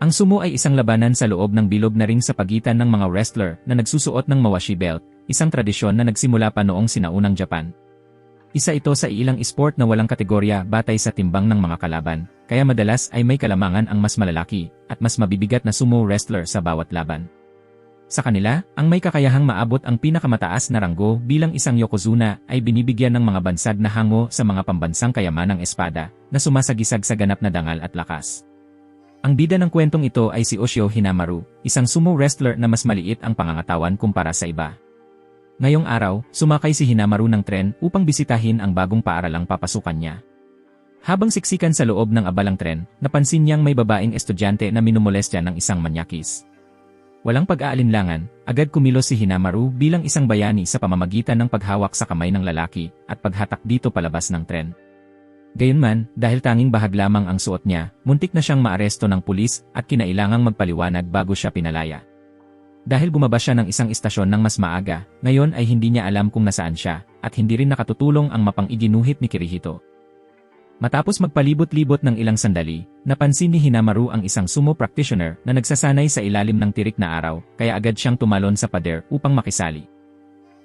Ang sumo ay isang labanan sa loob ng bilog na ring sa pagitan ng mga wrestler na nagsusuot ng mawashi belt, isang tradisyon na nagsimula pa noong sinaunang Japan. Isa ito sa ilang sport na walang kategorya batay sa timbang ng mga kalaban, kaya madalas ay may kalamangan ang mas malalaki at mas mabibigat na sumo wrestler sa bawat laban. Sa kanila, ang may kakayahang maabot ang pinakamataas na ranggo bilang isang yokozuna ay binibigyan ng mga bansag na hango sa mga pambansang kayamanang espada na sumasagisag sa ganap na dangal at lakas. Ang bida ng kwentong ito ay si Oshio Hinamaru, isang sumo wrestler na mas maliit ang pangangatawan kumpara sa iba. Ngayong araw, sumakay si Hinamaru ng tren upang bisitahin ang bagong paaralang papasukan niya. Habang siksikan sa loob ng abalang tren, napansin niyang may babaeng estudyante na minumolestya ng isang manyakis. Walang pag-aalinlangan, agad kumilos si Hinamaru bilang isang bayani sa pamamagitan ng paghawak sa kamay ng lalaki at paghatak dito palabas ng tren. Gayunman, dahil tanging bahag lamang ang suot niya, muntik na siyang maaresto ng pulis at kinailangang magpaliwanag bago siya pinalaya. Dahil bumaba siya ng isang istasyon ng mas maaga, ngayon ay hindi niya alam kung nasaan siya at hindi rin nakatutulong ang mapang iginuhit ni Kirihito. Matapos magpalibot-libot ng ilang sandali, napansin ni Hinamaru ang isang sumo practitioner na nagsasanay sa ilalim ng tirik na araw, kaya agad siyang tumalon sa pader upang makisali.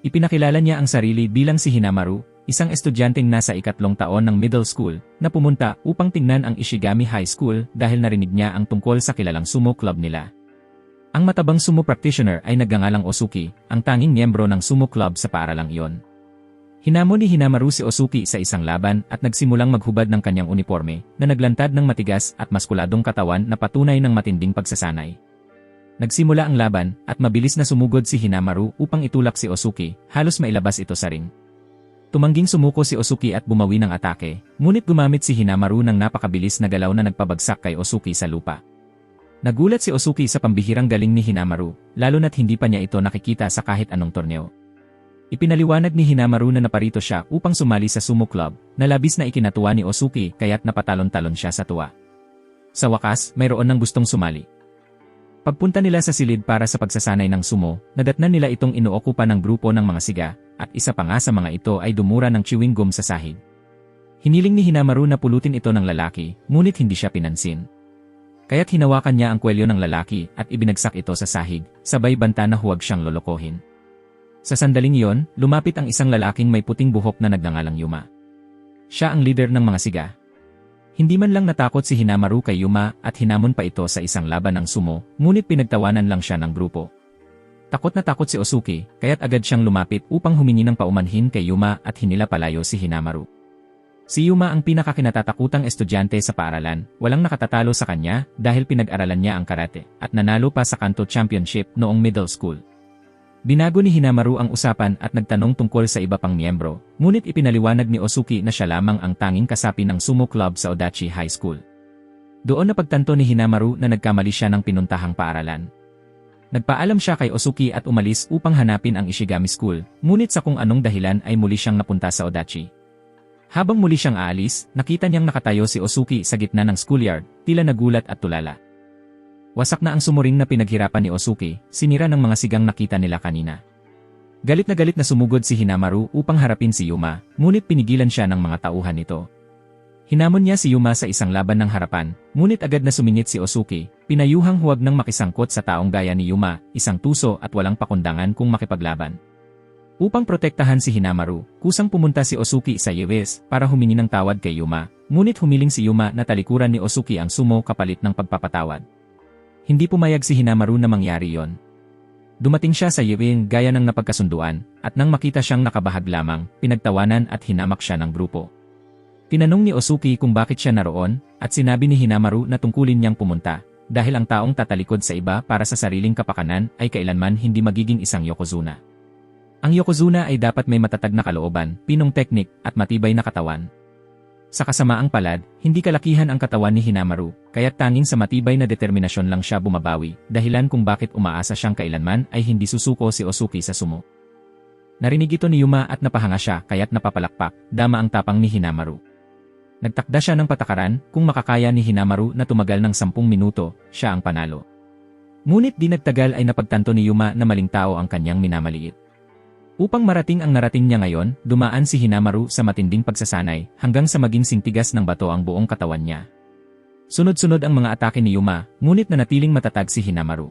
Ipinakilala niya ang sarili bilang si Hinamaru, isang estudyanteng nasa 3 taon ng middle school, na pumunta upang tingnan ang Ishigami High School dahil narinig niya ang tungkol sa kilalang sumo club nila. Ang matabang sumo practitioner ay nagngangalang Osuki, ang tanging miyembro ng sumo club sa paaralang iyon. Hinamon ni Hinamaru si Osuki sa isang laban at nagsimulang maghubad ng kanyang uniforme na naglantad ng matigas at maskuladong katawan na patunay ng matinding pagsasanay. Nagsimula ang laban at mabilis na sumugod si Hinamaru upang itulak si Osuki, halos mailabas ito sa ring. Tumangging sumuko si Osuki at bumawi ng atake, ngunit gumamit si Hinamaru ng napakabilis na galaw na nagpabagsak kay Osuki sa lupa. Nagulat si Osuki sa pambihirang galing ni Hinamaru, lalo na't hindi pa niya ito nakikita sa kahit anong torneo. Ipinaliwanag ni Hinamaru na naparito siya upang sumali sa sumo club, na labis na ikinatuwa ni Osuki kaya't napatalon-talon siya sa tuwa. Sa wakas, mayroon ng gustong sumali. Pagpunta nila sa silid para sa pagsasanay ng sumo, nadatnan nila itong inuokupa ng grupo ng mga siga, at isa pa nga sa mga ito ay dumura ng chewing gum sa sahig. Hiniling ni Hinamaru na pulutin ito ng lalaki, ngunit hindi siya pinansin. Kaya't hinawakan niya ang kwelyo ng lalaki at ibinagsak ito sa sahig, sabay banta na huwag siyang lolokohin. Sa sandaling iyon, lumapit ang isang lalaking may puting buhok na nagngangalang Yuma. Siya ang leader ng mga siga. Hindi man lang natakot si Hinamaru kay Yuma at hinamon pa ito sa isang laban ng sumo, ngunit pinagtawanan lang siya ng grupo. Takot na takot si Osuki, kaya't agad siyang lumapit upang humingi ng paumanhin kay Yuma at hinila palayo si Hinamaru. Si Yuma ang pinakakinatatakutang estudyante sa paaralan, walang nakatatalo sa kanya dahil pinag-aralan niya ang karate at nanalo pa sa Kanto Championship noong middle school. Binago ni Hinamaru ang usapan at nagtanong tungkol sa iba pang miyembro, ngunit ipinaliwanag ni Osuki na siya lamang ang tanging kasapi ng sumo club sa Odachi High School. Doon napagtanto ni Hinamaru na nagkamali siya ng pinuntahang paaralan. Nagpaalam siya kay Osuki at umalis upang hanapin ang Ishigami School, ngunit sa kung anong dahilan ay muli siyang napunta sa Odachi. Habang muli siyang aalis, nakita niyang nakatayo si Osuki sa gitna ng schoolyard, tila nagulat at tulala. Wasak na ang sumuring na pinaghirapan ni Osuki, sinira ng mga sigang nakita nila kanina. Galit na sumugod si Hinamaru upang harapin si Yuma, ngunit pinigilan siya ng mga tauhan nito. Hinamon niya si Yuma sa isang laban ng harapan, ngunit agad na sumingit si Osuki, pinayuhang huwag nang makisangkot sa taong gaya ni Yuma, isang tuso at walang pakundangan kung makipaglaban. Upang protektahan si Hinamaru, kusang pumunta si Osuki sa US para humingi ng tawad kay Yuma, ngunit humiling si Yuma na talikuran ni Osuki ang sumo kapalit ng pagpapatawad. Hindi pumayag si Hinamaru na mangyari yon. Dumating siya sa Yewin gaya ng napagkasunduan, at nang makita siyang nakabahag lamang, pinagtawanan at hinamak siya ng grupo. Tinanong ni Osuki kung bakit siya naroon, at sinabi ni Hinamaru na tungkulin niyang pumunta, dahil ang taong tatalikod sa iba para sa sariling kapakanan ay kailanman hindi magiging isang yokozuna. Ang yokozuna ay dapat may matatag na kalooban, pinong teknik, at matibay na katawan. Sa kasamaang palad, hindi kalakihan ang katawan ni Hinamaru, kaya't tanging sa matibay na determinasyon lang siya bumabawi, dahilan kung bakit umaasa siyang kailanman ay hindi susuko si Osuki sa sumo. Narinig ito ni Yuma at napahanga siya kaya't napapalakpak, dama ang tapang ni Hinamaru. Nagtakda siya ng patakaran, kung makakaya ni Hinamaru na tumagal ng 10 minuto, siya ang panalo. Ngunit di nagtagal ay napagtanto ni Yuma na maling tao ang kanyang minamaliit. Upang marating ang narating niya ngayon, dumaan si Hinamaru sa matinding pagsasanay hanggang sa maging sintigas ng bato ang buong katawan niya. Sunod-sunod ang mga atake ni Yuma, ngunit nanatiling matatag si Hinamaru.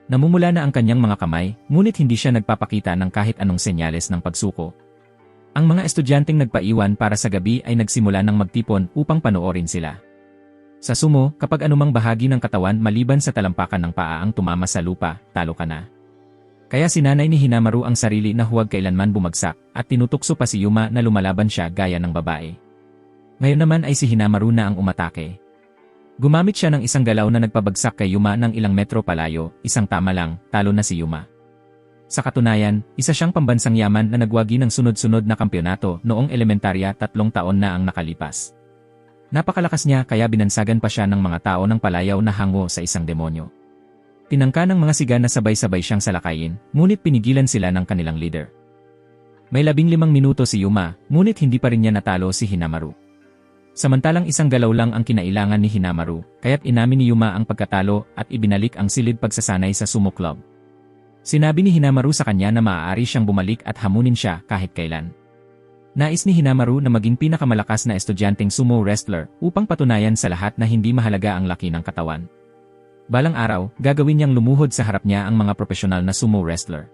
Namumula na ang kanyang mga kamay, ngunit hindi siya nagpapakita ng kahit anong senyales ng pagsuko. Ang mga estudyanteng nagpaiwan para sa gabi ay nagsimula ng magtipon upang panoorin sila. Sa sumo, kapag anumang bahagi ng katawan maliban sa talampakan ng paa ang tumama sa lupa, talo ka na. Kaya sinanay ni Hinamaru ang sarili na huwag kailanman bumagsak, at tinutukso pa si Yuma na lumalaban siya gaya ng babae. Ngayon naman ay si Hinamaru na ang umatake. Gumamit siya ng isang galaw na nagpabagsak kay Yuma ng ilang metro palayo, isang tama lang, talo na si Yuma. Sa katunayan, isa siyang pambansang yaman na nagwagi ng sunod-sunod na kampyonato noong elementarya 3 taon na ang nakalipas. Napakalakas niya kaya binansagan pa siya ng mga tao ng palayaw na hango sa isang demonyo. Tinangka ng mga siga na sabay-sabay siyang salakayin, ngunit pinigilan sila ng kanilang leader. May 15 minuto si Yuma, ngunit hindi pa rin niya natalo si Hinamaru. Samantalang isang galaw lang ang kinailangan ni Hinamaru, kaya't inamin ni Yuma ang pagkatalo at ibinalik ang silid pagsasanay sa sumo club. Sinabi ni Hinamaru sa kanya na maaari siyang bumalik at hamunin siya kahit kailan. Nais ni Hinamaru na maging pinakamalakas na estudyanteng sumo wrestler upang patunayan sa lahat na hindi mahalaga ang laki ng katawan. Balang araw, gagawin niyang lumuhod sa harap niya ang mga profesional na sumo wrestler.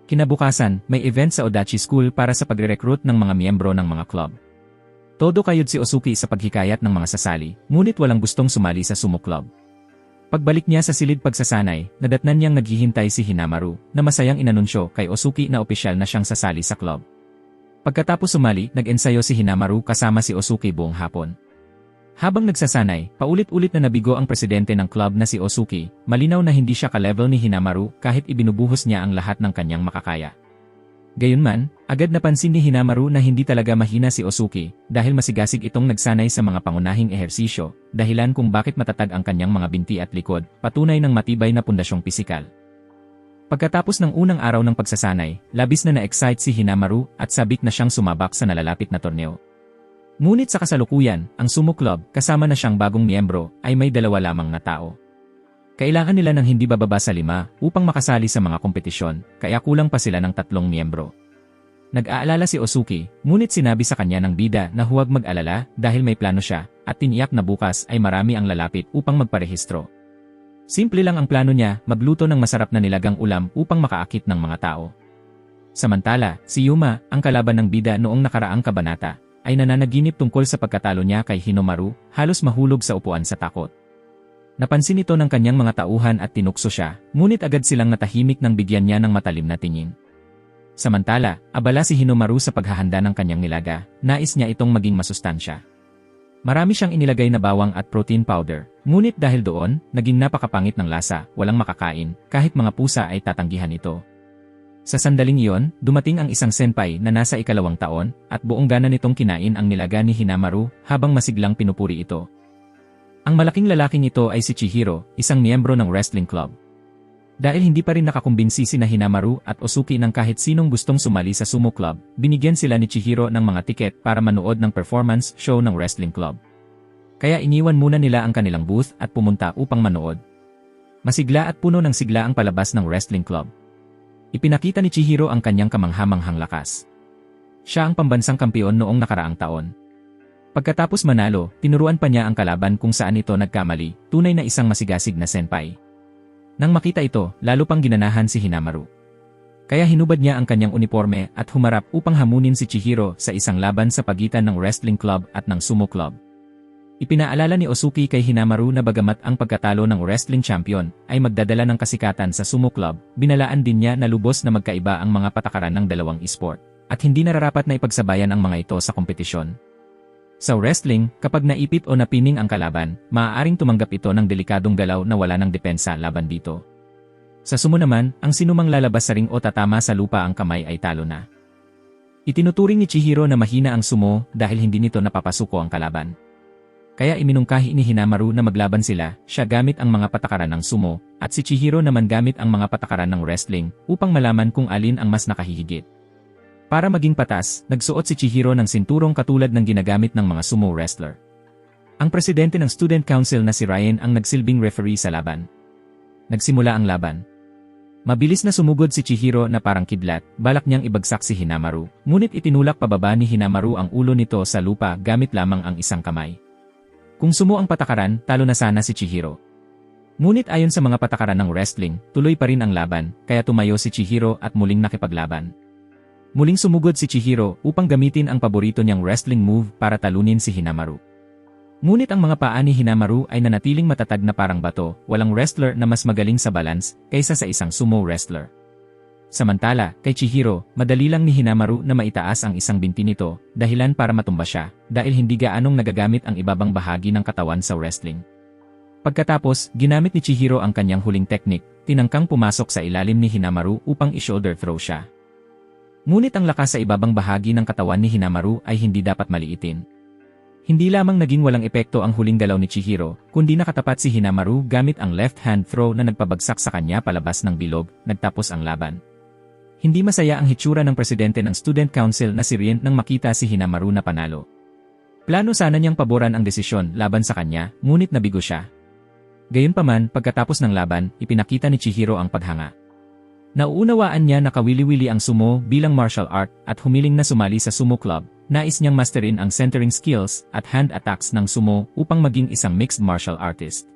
Kinabukasan, may event sa Odachi School para sa pagre-recruit ng mga miyembro ng mga club. Todo kayod si Osuki sa paghikayat ng mga sasali, ngunit walang gustong sumali sa sumo club. Pagbalik niya sa silid pagsasanay, nadatnan niyang naghihintay si Hinamaru, na masayang inanunsyo kay Osuki na opisyal na siyang sasali sa club. Pagkatapos sumali, nag-ensayo si Hinamaru kasama si Osuki buong hapon. Habang nagsasanay, paulit-ulit na nabigo ang presidente ng club na si Osuki, malinaw na hindi siya ka-level ni Hinamaru kahit ibinubuhos niya ang lahat ng kanyang makakaya. Gayunman, agad napansin ni Hinamaru na hindi talaga mahina si Osuki dahil masigasig itong nagsanay sa mga pangunahing ehersisyo, dahilan kung bakit matatag ang kanyang mga binti at likod, patunay ng matibay na pundasyong pisikal. Pagkatapos ng unang araw ng pagsasanay, labis na na-excite si Hinamaru at sabik na siyang sumabak sa nalalapit na torneo. Ngunit sa kasalukuyan, ang sumo club, kasama na siyang bagong miyembro, ay may 2 lamang na tao. Kailangan nila ng hindi bababa sa 5 upang makasali sa mga kompetisyon, kaya kulang pa sila ng 3 miyembro. Nag-aalala si Osuki, ngunit sinabi sa kanya ng bida na huwag mag-alala dahil may plano siya, at tiniyak na bukas ay marami ang lalapit upang magparehistro. Simple lang ang plano niya, magluto ng masarap na nilagang ulam upang makaakit ng mga tao. Samantala, si Yuma, ang kalaban ng bida noong nakaraang kabanata, ay nananaginip tungkol sa pagkatalo niya kay Hinamaru, halos mahulog sa upuan sa takot. Napansin ito ng kanyang mga tauhan at tinukso siya, ngunit agad silang natahimik nang bigyan niya ng matalim na tingin. Samantala, abala si Hinamaru sa paghahanda ng kanyang nilaga, nais niya itong maging masustansya. Marami siyang inilagay na bawang at protein powder, ngunit dahil doon, naging napakapangit ng lasa, walang makakain, kahit mga pusa ay tatanggihan ito. Sa sandaling iyon, dumating ang isang senpai na nasa 2 taon, at buong gana nitong kinain ang nilaga ni Hinamaru habang masiglang pinupuri ito. Ang malaking lalaking ito ay si Chihiro, isang miyembro ng wrestling club. Dahil hindi pa rin nakakumbinsi sina Hinamaru at Osuki ng kahit sinong gustong sumali sa sumo club, binigyan sila ni Chihiro ng mga tiket para manood ng performance show ng wrestling club. Kaya iniwan muna nila ang kanilang booth at pumunta upang manood. Masigla at puno ng sigla ang palabas ng wrestling club. Ipinakita ni Chihiro ang kanyang kamanghamanghang lakas. Siya ang pambansang kampiyon noong nakaraang taon. Pagkatapos manalo, tinuruan pa niya ang kalaban kung saan ito nagkamali, tunay na isang masigasig na senpai. Nang makita ito, lalo pang ginanahan si Hinamaru. Kaya hinubad niya ang kanyang uniforme at humarap upang hamunin si Chihiro sa isang laban sa pagitan ng wrestling club at ng sumo club. Ipinaalala ni Osuki kay Hinamaru na bagamat ang pagkatalo ng wrestling champion ay magdadala ng kasikatan sa sumo club, binalaan din niya na lubos na magkaiba ang mga patakaran ng dalawang esport, at hindi nararapat na ipagsabayan ang mga ito sa kompetisyon. Sa wrestling, kapag naipit o napining ang kalaban, maaaring tumanggap ito ng delikadong galaw na wala ng depensa laban dito. Sa sumo naman, ang sinumang lalabas sa ring o tatama sa lupa ang kamay ay talo na. Itinuturing ni Chihiro na mahina ang sumo dahil hindi nito napapasuko ang kalaban. Kaya iminungkahi ni Hinamaru na maglaban sila, siya gamit ang mga patakaran ng sumo, at si Chihiro naman gamit ang mga patakaran ng wrestling upang malaman kung alin ang mas nakahihigit. Para maging patas, nagsuot si Chihiro ng sinturong katulad ng ginagamit ng mga sumo wrestler. Ang presidente ng student council na si Ryan ang nagsilbing referee sa laban. Nagsimula ang laban. Mabilis na sumugod si Chihiro na parang kidlat, balak niyang ibagsak si Hinamaru, ngunit itinulak pababa ni Hinamaru ang ulo nito sa lupa gamit lamang ang isang kamay. Kung sumo ang patakaran, talo na sana si Chihiro. Ngunit ayon sa mga patakaran ng wrestling, tuloy pa rin ang laban, kaya tumayo si Chihiro at muling nakipaglaban. Muling sumugod si Chihiro upang gamitin ang paborito niyang wrestling move para talunin si Hinamaru. Ngunit ang mga paa ni Hinamaru ay nanatiling matatag na parang bato, walang wrestler na mas magaling sa balance kaysa sa isang sumo wrestler. Samantala, kay Chihiro, madali lang ni Hinamaru na maitaas ang isang binti nito, dahilan para matumba siya, dahil hindi gaanong nagagamit ang ibabang bahagi ng katawan sa wrestling. Pagkatapos, ginamit ni Chihiro ang kanyang huling teknik, tinangkang pumasok sa ilalim ni Hinamaru upang i-shoulder throw siya. Ngunit ang lakas sa ibabang bahagi ng katawan ni Hinamaru ay hindi dapat maliitin. Hindi lamang naging walang epekto ang huling galaw ni Chihiro, kundi nakatapat si Hinamaru gamit ang left hand throw na nagpabagsak sa kanya palabas ng bilog, nagtapos ang laban. Hindi masaya ang hitsura ng presidente ng Student Council na si Rien nang makita si Hinamaru na panalo. Plano sana niyang paboran ang desisyon laban sa kanya, ngunit nabigo siya. Gayunpaman, pagkatapos ng laban, ipinakita ni Chihiro ang paghanga. Nauunawaan niya na kawili-wili ang sumo bilang martial art at humiling na sumali sa sumo club. Nais niyang masterin ang centering skills at hand attacks ng sumo upang maging isang mixed martial artist.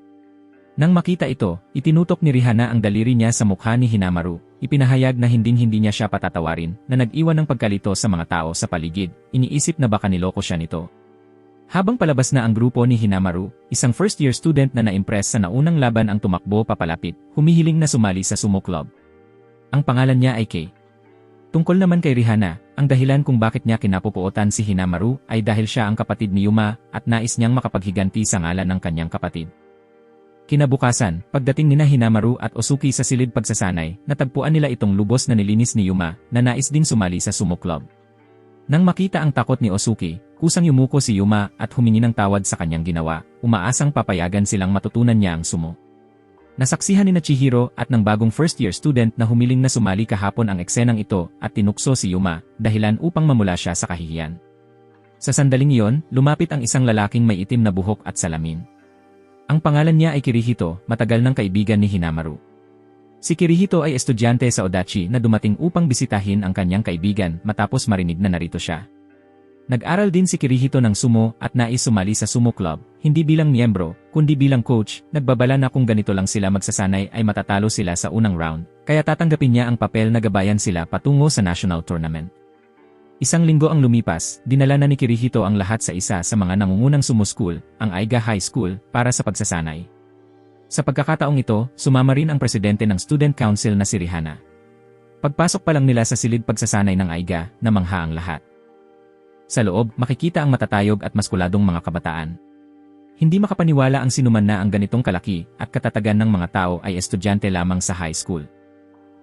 Nang makita ito, itinutok ni Rihanna ang daliri niya sa mukha ni Hinamaru. Ipinahayag na hindi niya siya patatawarin na nag-iwan ng pagkalito sa mga tao sa paligid. Iniisip na baka niloko siya nito. Habang palabas na ang grupo ni Hinamaru, isang first-year student na na-impress sa naunang laban ang tumakbo papalapit, humihiling na sumali sa sumo club. Ang pangalan niya ay Kei. Tungkol naman kay Rihanna, ang dahilan kung bakit niya kinapupuotan si Hinamaru ay dahil siya ang kapatid ni Yuma at nais niyang makapaghiganti sa ngalan ng kanyang kapatid. Kinabukasan, pagdating nina Hinamaru at Osuki sa silid pagsasanay, natagpuan nila itong lubos na nilinis ni Yuma na nais ding sumali sa sumo club. Nang makita ang takot ni Osuki, kusang yumuko si Yuma at humingi ng tawad sa kanyang ginawa, umaasang papayagan silang matutunan niya ang sumo. Nasaksihan ni Chihiro at ng bagong first-year student na humiling na sumali kahapon ang eksenang ito at tinukso si Yuma, dahilan upang mamula siya sa kahihiyan. Sa sandaling iyon, lumapit ang isang lalaking may itim na buhok at salamin. Ang pangalan niya ay Kirihito, matagal ng kaibigan ni Hinamaru. Si Kirihito ay estudyante sa Odachi na dumating upang bisitahin ang kanyang kaibigan matapos marinig na narito siya. Nag-aral din si Kirihito ng sumo at nais sumali sa sumo club, hindi bilang miyembro, kundi bilang coach. Nagbabala na kung ganito lang sila magsasanay ay matatalo sila sa unang round, kaya tatanggapin niya ang papel na gabayan sila patungo sa national tournament. Isang linggo ang lumipas, dinala na ni Kirihito ang lahat sa isa sa mga nangungunang sumo school, ang Aiga High School, para sa pagsasanay. Sa pagkakataong ito, sumama rin ang presidente ng Student Council na si Rihanna. Pagpasok pa lang nila sa silid pagsasanay ng Aiga, namangha ang lahat. Sa loob, makikita ang matatayog at maskuladong mga kabataan. Hindi makapaniwala ang sinuman na ang ganitong kalaki at katatagan ng mga tao ay estudyante lamang sa high school.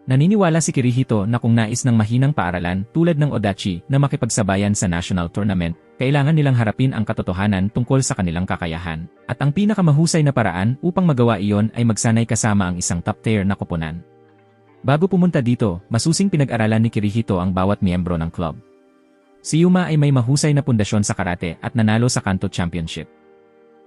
Naniniwala si Kirihito na kung nais ng mahinang paaralan tulad ng Odachi na makipagsabayan sa national tournament, kailangan nilang harapin ang katotohanan tungkol sa kanilang kakayahan. At ang pinakamahusay na paraan upang magawa iyon ay magsanay kasama ang isang top-tier na koponan. Bago pumunta dito, masusing pinag-aralan ni Kirihito ang bawat miyembro ng club. Si Yuma ay may mahusay na pundasyon sa karate at nanalo sa Kanto Championship.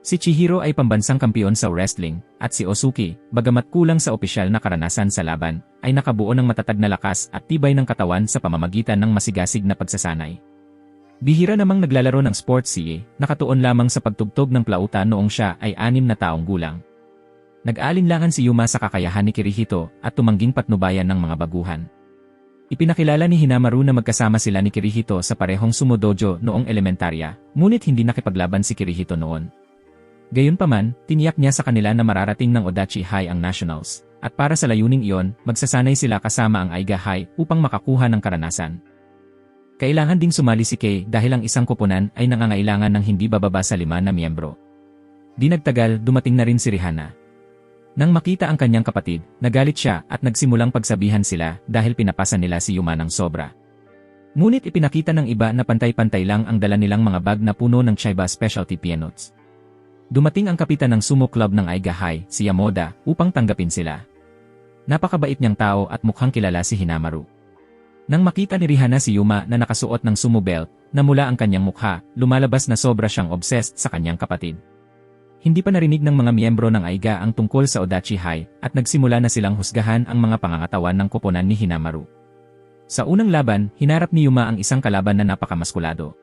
Si Chihiro ay pambansang kampiyon sa wrestling, at si Osuki, bagamat kulang sa opisyal na karanasan sa laban, ay nakabuo ng matatag na lakas at tibay ng katawan sa pamamagitan ng masigasig na pagsasanay. Bihira namang naglalaro ng sports siya, nakatuon lamang sa pagtugtog ng plauta noong siya ay 6 na taong gulang. Nag-aalinlangan si Yuma sa kakayahan ni Kirihito at tumangging patnubayan ng mga baguhan. Ipinakilala ni Hinamaru na magkasama sila ni Kirihito sa parehong sumo dojo noong elementarya, ngunit hindi nakipaglaban si Kirihito noon. Gayunpaman, tiniyak niya sa kanila na mararating ng Odachi High ang nationals, at para sa layuning iyon, magsasanay sila kasama ang Aiga High upang makakuha ng karanasan. Kailangan ding sumali si Kei dahil ang isang koponan ay nangangailangan ng hindi bababa sa 5 na miyembro. Di nagtagal, dumating na rin si Rihanna. Nang makita ang kanyang kapatid, nagalit siya at nagsimulang pagsabihan sila dahil pinapasan nila si Yuma ng sobra. Ngunit ipinakita ng iba na pantay-pantay lang ang dala nilang mga bag na puno ng Chiba specialty peanuts. Dumating ang kapitan ng sumo club ng Aiga High, si Yamoda, upang tanggapin sila. Napakabait niyang tao at mukhang kilala si Hinamaru. Nang makita ni Rihanna si Yuma na nakasuot ng sumo belt, namula ang kanyang mukha, lumalabas na sobra siyang obsessed sa kanyang kapatid. Hindi pa narinig ng mga miyembro ng Aiga ang tungkol sa Odachi High at nagsimula na silang husgahan ang mga pangangatawan ng koponan ni Hinamaru. Sa unang laban, hinarap ni Yuma ang isang kalaban na napakamaskulado.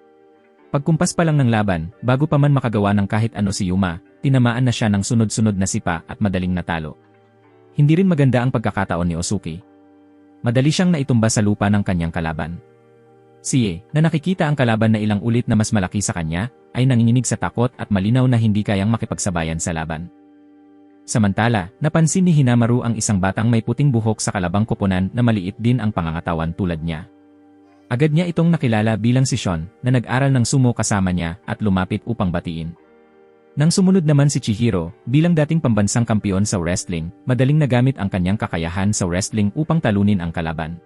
Pagkumpas pa lang ng laban, bago pa man makagawa ng kahit ano si Yuma, tinamaan na siya ng sunod-sunod na sipa at madaling natalo. Hindi rin maganda ang pagkakataon ni Osuki. Madali siyang naitumba sa lupa ng kanyang kalaban. Si Ye, na nakikita ang kalaban na ilang ulit na mas malaki sa kanya, ay nanginginig sa takot at malinaw na hindi kayang makipagsabayan sa laban. Samantala, napansin ni Hinamaru ang isang batang may puting buhok sa kalabang koponan na maliit din ang pangangatawan tulad niya. Agad niya itong nakilala bilang si Sean, na nag-aral ng sumo kasama niya at lumapit upang batiin. Nang sumunod naman si Chihiro, bilang dating pambansang kampiyon sa wrestling, madaling nagamit ang kanyang kakayahan sa wrestling upang talunin ang kalaban.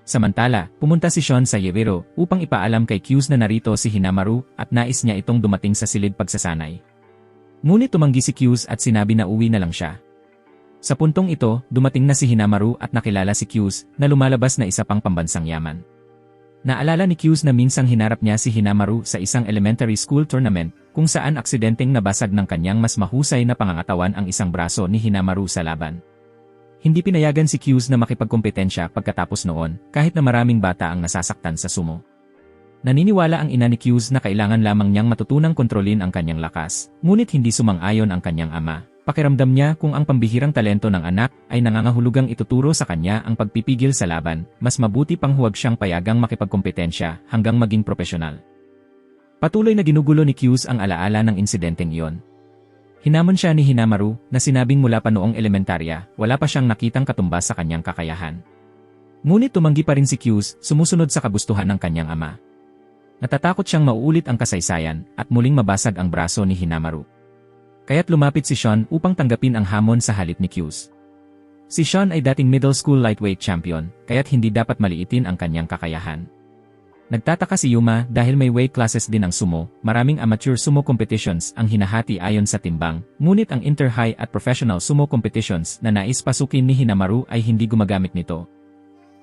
Samantala, pumunta si Sean sa Yeviro upang ipaalam kay Kyus na narito si Hinamaru at nais niya itong dumating sa silid pagsasanay. Ngunit tumanggi si Kyus at sinabi na uwi na lang siya. Sa puntong ito, dumating na si Hinamaru at nakilala si Kyus na lumalabas na isa pang pambansang yaman. Naalala ni Kyus na minsang hinarap niya si Hinamaru sa isang elementary school tournament kung saan aksidenteng nabasag ng kanyang mas mahusay na pangangatawan ang isang braso ni Hinamaru sa laban. Hindi pinayagan si Kyus na makipagkompetensya pagkatapos noon kahit na maraming bata ang nasasaktan sa sumo. Naniniwala ang ina ni Kyus na kailangan lamang niyang matutunang kontrolin ang kanyang lakas, ngunit hindi sumang-ayon ang kanyang ama. Pakiramdam niya kung ang pambihirang talento ng anak ay nangangahulugang ituturo sa kanya ang pagpipigil sa laban, mas mabuti pang huwag siyang payagang makipagkompetensya hanggang maging propesyonal. Patuloy na ginugulo ni Kyus ang alaala ng insidenteng iyon. Hinamon siya ni Hinamaru na sinabing mula pa noong elementarya, wala pa siyang nakitang katumbas sa kanyang kakayahan. Ngunit tumanggi pa rin si Kyus, sumusunod sa kagustuhan ng kanyang ama. Natatakot siyang mauulit ang kasaysayan at muling mabasag ang braso ni Hinamaru. Kaya't lumapit si Sean upang tanggapin ang hamon sa halip ni Kyus. Si Sean ay dating middle school lightweight champion, kaya't hindi dapat maliitin ang kanyang kakayahan. Nagtataka si Yuma dahil may weight classes din ang sumo, maraming amateur sumo competitions ang hinahati ayon sa timbang, ngunit ang inter-high at professional sumo competitions na nais pasukin ni Hinamaru ay hindi gumagamit nito.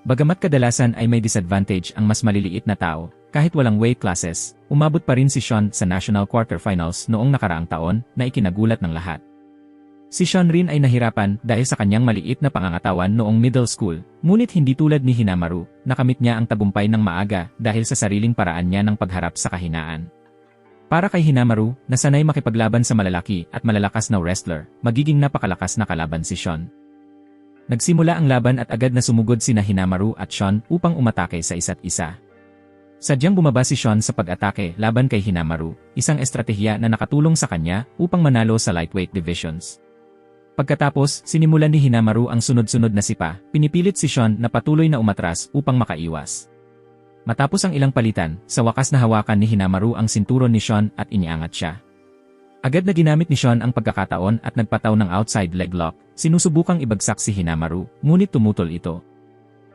Bagamat kadalasan ay may disadvantage ang mas maliliit na tao, kahit walang weight classes, umabot pa rin si Sean sa national quarterfinals noong nakaraang taon na ikinagulat ng lahat. Si Sean rin ay nahirapan dahil sa kanyang maliit na pangangatawan noong middle school, ngunit hindi tulad ni Hinamaru, nakamit niya ang tagumpay ng maaga dahil sa sariling paraan niya ng pagharap sa kahinaan. Para kay Hinamaru, nasanay makipaglaban sa malalaki at malalakas na wrestler, magiging napakalakas na kalaban si Sean. Nagsimula ang laban at agad na sumugod sina Hinamaru at Sean upang umatake sa isa't isa. Sadyang bumaba si Sean sa pag-atake laban kay Hinamaru, isang estratehiya na nakatulong sa kanya upang manalo sa lightweight divisions. Pagkatapos, sinimulan ni Hinamaru ang sunod-sunod na sipa, pinipilit si Sean na patuloy na umatras upang makaiwas. Matapos ang ilang palitan, sa wakas na hawakan ni Hinamaru ang sinturon ni Sean at iniangat siya. Agad na ginamit ni Sean ang pagkakataon at nagpataw ng outside leg lock, sinusubukang ibagsak si Hinamaru, ngunit tumutol ito.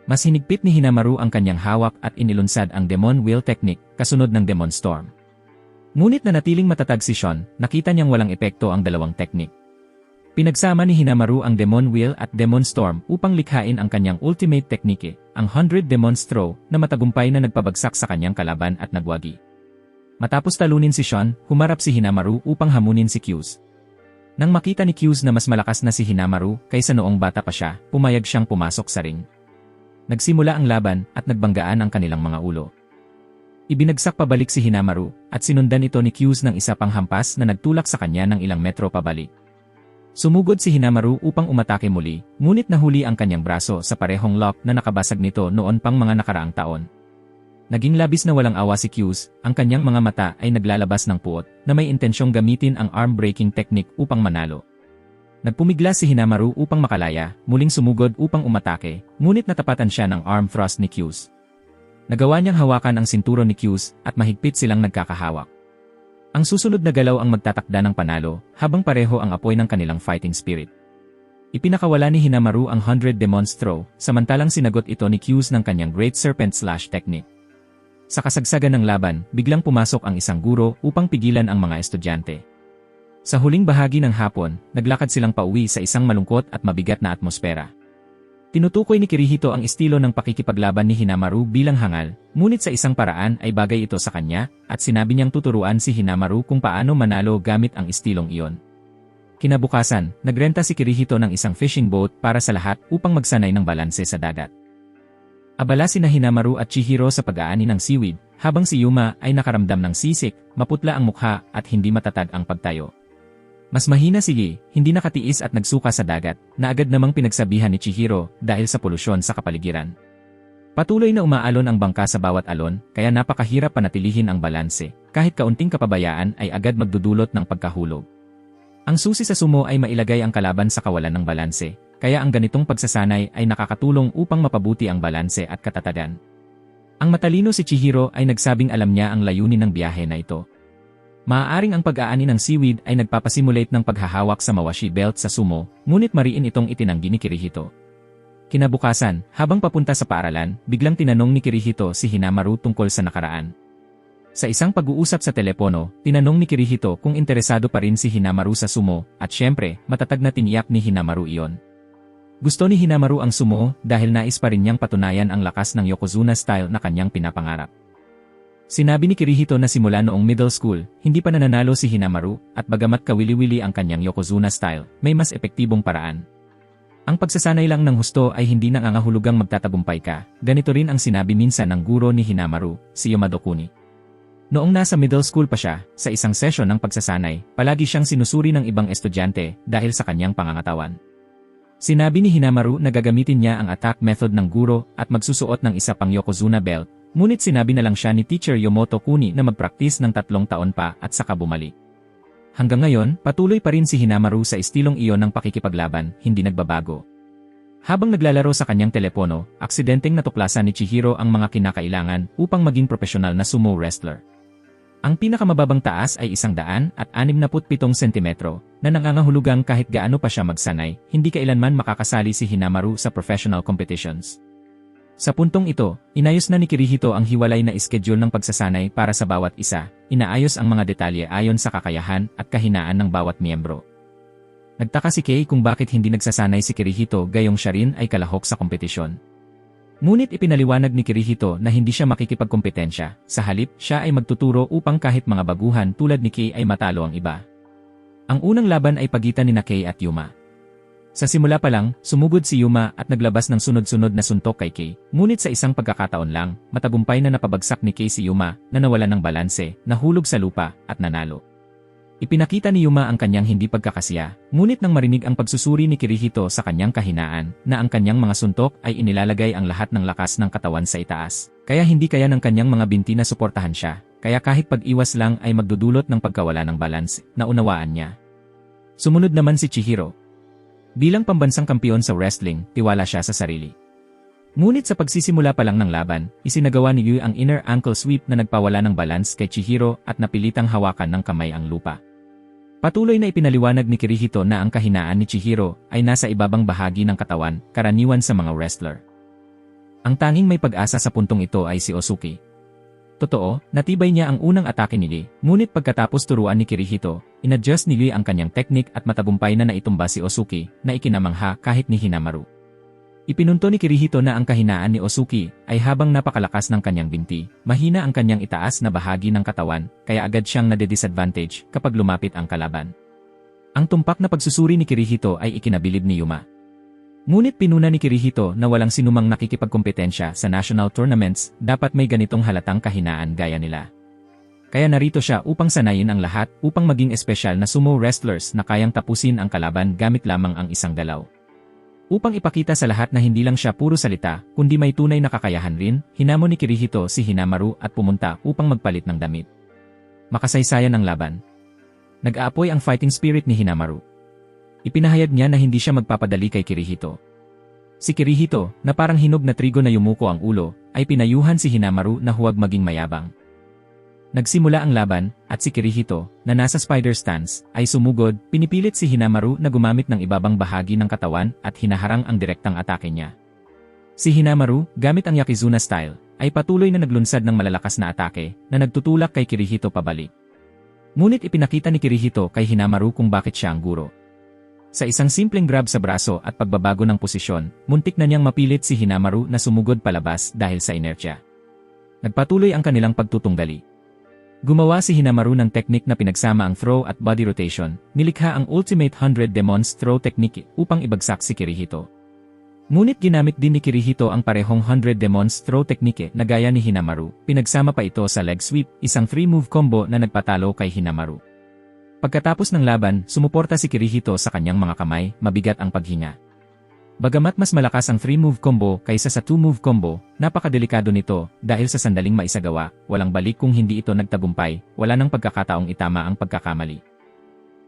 Mas hinigpit ni Hinamaru ang kanyang hawak at inilunsad ang Demon Wheel Technique, kasunod ng Demon Storm. Ngunit nanatiling matatag si Sean, nakita niyang walang epekto ang dalawang teknik. Pinagsama ni Hinamaru ang Demon Wheel at Demon Storm upang likhain ang kanyang ultimate technique, ang 100 Demon's Throw, na matagumpay na nagpabagsak sa kanyang kalaban at nagwagi. Matapos talunin si Sean, humarap si Hinamaru upang hamunin si Kyus. Nang makita ni Kyus na mas malakas na si Hinamaru kaysa noong bata pa siya, pumayag siyang pumasok sa ring. Nagsimula ang laban at nagbanggaan ang kanilang mga ulo. Ibinagsak pabalik si Hinamaru at sinundan ito ni Kyus ng isa pang hampas na nagtulak sa kanya ng ilang metro pabalik. Sumugod si Hinamaru upang umatake muli, ngunit nahuli ang kanyang braso sa parehong lock na nakabasag nito noon pang mga nakaraang taon. Naging labis na walang awa si Kyus, ang kanyang mga mata ay naglalabas ng puot na may intensyong gamitin ang arm breaking technique upang manalo. Nagpumigla si Hinamaru upang makalaya, muling sumugod upang umatake, ngunit natapatan siya ng arm thrust ni Kyus. Nagawa niyang hawakan ang sinturon ni Kyus at mahigpit silang nagkakahawak. Ang susunod na galaw ang magtatakda ng panalo, habang pareho ang apoy ng kanilang fighting spirit. Ipinakawala ni Hinamaru ang 100 Demon's Throw, samantalang sinagot ito ni Kyus ng kanyang Great Serpent Slash technique. Sa kasagsagan ng laban, biglang pumasok ang isang guro upang pigilan ang mga estudyante. Sa huling bahagi ng hapon, naglakad silang pauwi sa isang malungkot at mabigat na atmosfera. Tinutukoy ni Kirihito ang estilo ng pakikipaglaban ni Hinamaru bilang hangal, ngunit sa isang paraan ay bagay ito sa kanya, at sinabi niyang tuturuan si Hinamaru kung paano manalo gamit ang estilong iyon. Kinabukasan, nagrenta si Kirihito ng isang fishing boat para sa lahat upang magsanay ng balanse sa dagat. Abala sina Hinamaru at Chihiro sa pag-aani ng seaweed, habang si Yuma ay nakaramdam ng sisik, maputla ang mukha at hindi matatag ang pagtayo. Mas mahina si Yi, hindi nakatiis at nagsuka sa dagat, na agad namang pinagsabihan ni Chihiro dahil sa polusyon sa kapaligiran. Patuloy na umaalon ang bangka sa bawat alon, kaya napakahirap panatilihin ang balanse, kahit kaunting kapabayaan ay agad magdudulot ng pagkahulog. Ang susi sa sumo ay mailagay ang kalaban sa kawalan ng balanse, kaya ang ganitong pagsasanay ay nakakatulong upang mapabuti ang balanse at katatagan. Ang matalino si Chihiro ay nagsabing alam niya ang layunin ng biyahe na ito. Maaaring ang pag-aani ng seaweed ay nagpapasimulate ng paghahawak sa mawashi belt sa sumo, ngunit mariin itong itinanggi ni Kirihito. Kinabukasan, habang papunta sa paaralan, biglang tinanong ni Kirihito si Hinamaru tungkol sa nakaraan. Sa isang pag-uusap sa telepono, tinanong ni Kirihito kung interesado pa rin si Hinamaru sa sumo, at syempre, matatag na tiniyak ni Hinamaru iyon. Gusto ni Hinamaru ang sumo dahil nais pa rin niyang patunayan ang lakas ng Yokozuna style na kanyang pinapangarap. Sinabi ni Kirihito na simula noong middle school, hindi pa nananalo si Hinamaru, at bagamat kawili-wili ang kanyang Yokozuna style, may mas epektibong paraan. Ang pagsasanay lang ng husto ay hindi nangangahulugang magtatagumpay ka, ganito rin ang sinabi minsan ng guro ni Hinamaru, si Yamado Kuni. Noong nasa middle school pa siya, sa isang session ng pagsasanay, palagi siyang sinusuri ng ibang estudyante dahil sa kanyang pangangatawan. Sinabi ni Hinamaru na gagamitin niya ang attack method ng guro at magsusuot ng isa pang Yokozuna belt, ngunit sinabi na lang siya ni Teacher Yamato Kuni na magpraktis ng 3 taon pa at saka bumalik. Hanggang ngayon, patuloy pa rin si Hinamaru sa estilong iyon ng pakikipaglaban, hindi nagbabago. Habang naglalaro sa kanyang telepono, aksidenteng natuklasan ni Chihiro ang mga kinakailangan upang maging profesional na sumo wrestler. Ang pinakamababang taas ay 167 sentimetro, na nangangahulugang kahit gaano pa siya magsanay, hindi kailanman makakasali si Hinamaru sa professional competitions. Sa puntong ito, inayos na ni Kirihito ang hiwalay na schedule ng pagsasanay para sa bawat isa, inaayos ang mga detalye ayon sa kakayahan at kahinaan ng bawat miyembro. Nagtaka si Kei kung bakit hindi nagsasanay si Kirihito gayong siya rin ay kalahok sa kompetisyon. Ngunit ipinaliwanag ni Kirihito na hindi siya makikipagkompetensya, sa halip siya ay magtuturo upang kahit mga baguhan tulad ni Kei ay matalo ang iba. Ang unang laban ay pagitan ni Kei at Yuma. Sa simula pa lang, sumugod si Yuma at naglabas ng sunod-sunod na suntok kay Kei, ngunit sa isang pagkakataon lang, matagumpay na napabagsak ni Kei si Yuma na nawalan ng balanse, nahulog sa lupa, at nanalo. Ipinakita ni Yuma ang kanyang hindi pagkakasiya, ngunit nang marinig ang pagsusuri ni Kirihito sa kanyang kahinaan, na ang kanyang mga suntok ay inilalagay ang lahat ng lakas ng katawan sa itaas, kaya hindi kaya ng kanyang mga binti na suportahan siya, kaya kahit pag-iwas lang ay magdudulot ng pagkawala ng balance, naunawaan niya. Sumunod naman si Chihiro. Bilang pambansang kampiyon sa wrestling, tiwala siya sa sarili. Ngunit sa pagsisimula pa lang ng laban, isinagawa ni Yu ang inner ankle sweep na nagpawala ng balance kay Chihiro at napilitang hawakan ng kamay ang lupa. Patuloy na ipinaliwanag ni Kirihito na ang kahinaan ni Chihiro ay nasa ibabang bahagi ng katawan, karaniwan sa mga wrestler. Ang tanging may pag-asa sa puntong ito ay si Osuki. Totoo, natibay niya ang unang atake ni Lee, ngunit pagkatapos turuan ni Kirihito, inadjust ni Lee ang kanyang teknik at matagumpay na naitumba si Osuki, na ikinamangha kahit ni Hinamaru. Ipinunto ni Kirihito na ang kahinaan ni Osuki ay habang napakalakas ng kanyang binti, mahina ang kanyang itaas na bahagi ng katawan, kaya agad siyang nade-disadvantage kapag lumapit ang kalaban. Ang tumpak na pagsusuri ni Kirihito ay ikinabilib ni Yuma. Ngunit pinuna ni Kirihito na walang sinumang nakikipagkompetensya sa national tournaments, dapat may ganitong halatang kahinaan gaya nila. Kaya narito siya upang sanayin ang lahat upang maging espesyal na sumo wrestlers na kayang tapusin ang kalaban gamit lamang ang isang galaw. Upang ipakita sa lahat na hindi lang siya puro salita, kundi may tunay na kakayahan rin, hinamon ni Kirihito si Hinamaru at pumunta upang magpalit ng damit. Makasaysayan ang laban. Nag-aapoy ang fighting spirit ni Hinamaru. Ipinahayag niya na hindi siya magpapadali kay Kirihito. Si Kirihito, na parang hinog na trigo na yumuko ang ulo, ay pinayuhan si Hinamaru na huwag maging mayabang. Nagsimula ang laban, at si Kirihito, na nasa spider stance, ay sumugod, pinipilit si Hinamaru na gumamit ng ibabang bahagi ng katawan at hinaharang ang direktang atake niya. Si Hinamaru, gamit ang Yokozuna style, ay patuloy na naglunsad ng malalakas na atake na nagtutulak kay Kirihito pabalik. Ngunit ipinakita ni Kirihito kay Hinamaru kung bakit siya ang guro. Sa isang simpleng grab sa braso at pagbabago ng posisyon, muntik na niyang mapilit si Hinamaru na sumugod palabas dahil sa inertia. Nagpatuloy ang kanilang pagtutunggali. Gumawa si Hinamaru ng teknik na pinagsama ang throw at body rotation, nilikha ang Ultimate 100 Demons throw technique upang ibagsak si Kirihito. Ngunit ginamit din ni Kirihito ang parehong 100 Demons throw technique na gaya ni Hinamaru, pinagsama pa ito sa leg sweep, isang 3-move combo na nagpatalo kay Hinamaru. Pagkatapos ng laban, sumuporta si Kirihito sa kanyang mga kamay, mabigat ang paghinga. Bagamat mas malakas ang 3-move combo kaysa sa 2-move combo, napakadelikado nito dahil sa sandaling maisagawa, walang balik kung hindi ito nagtagumpay, wala nang pagkakataong itama ang pagkakamali.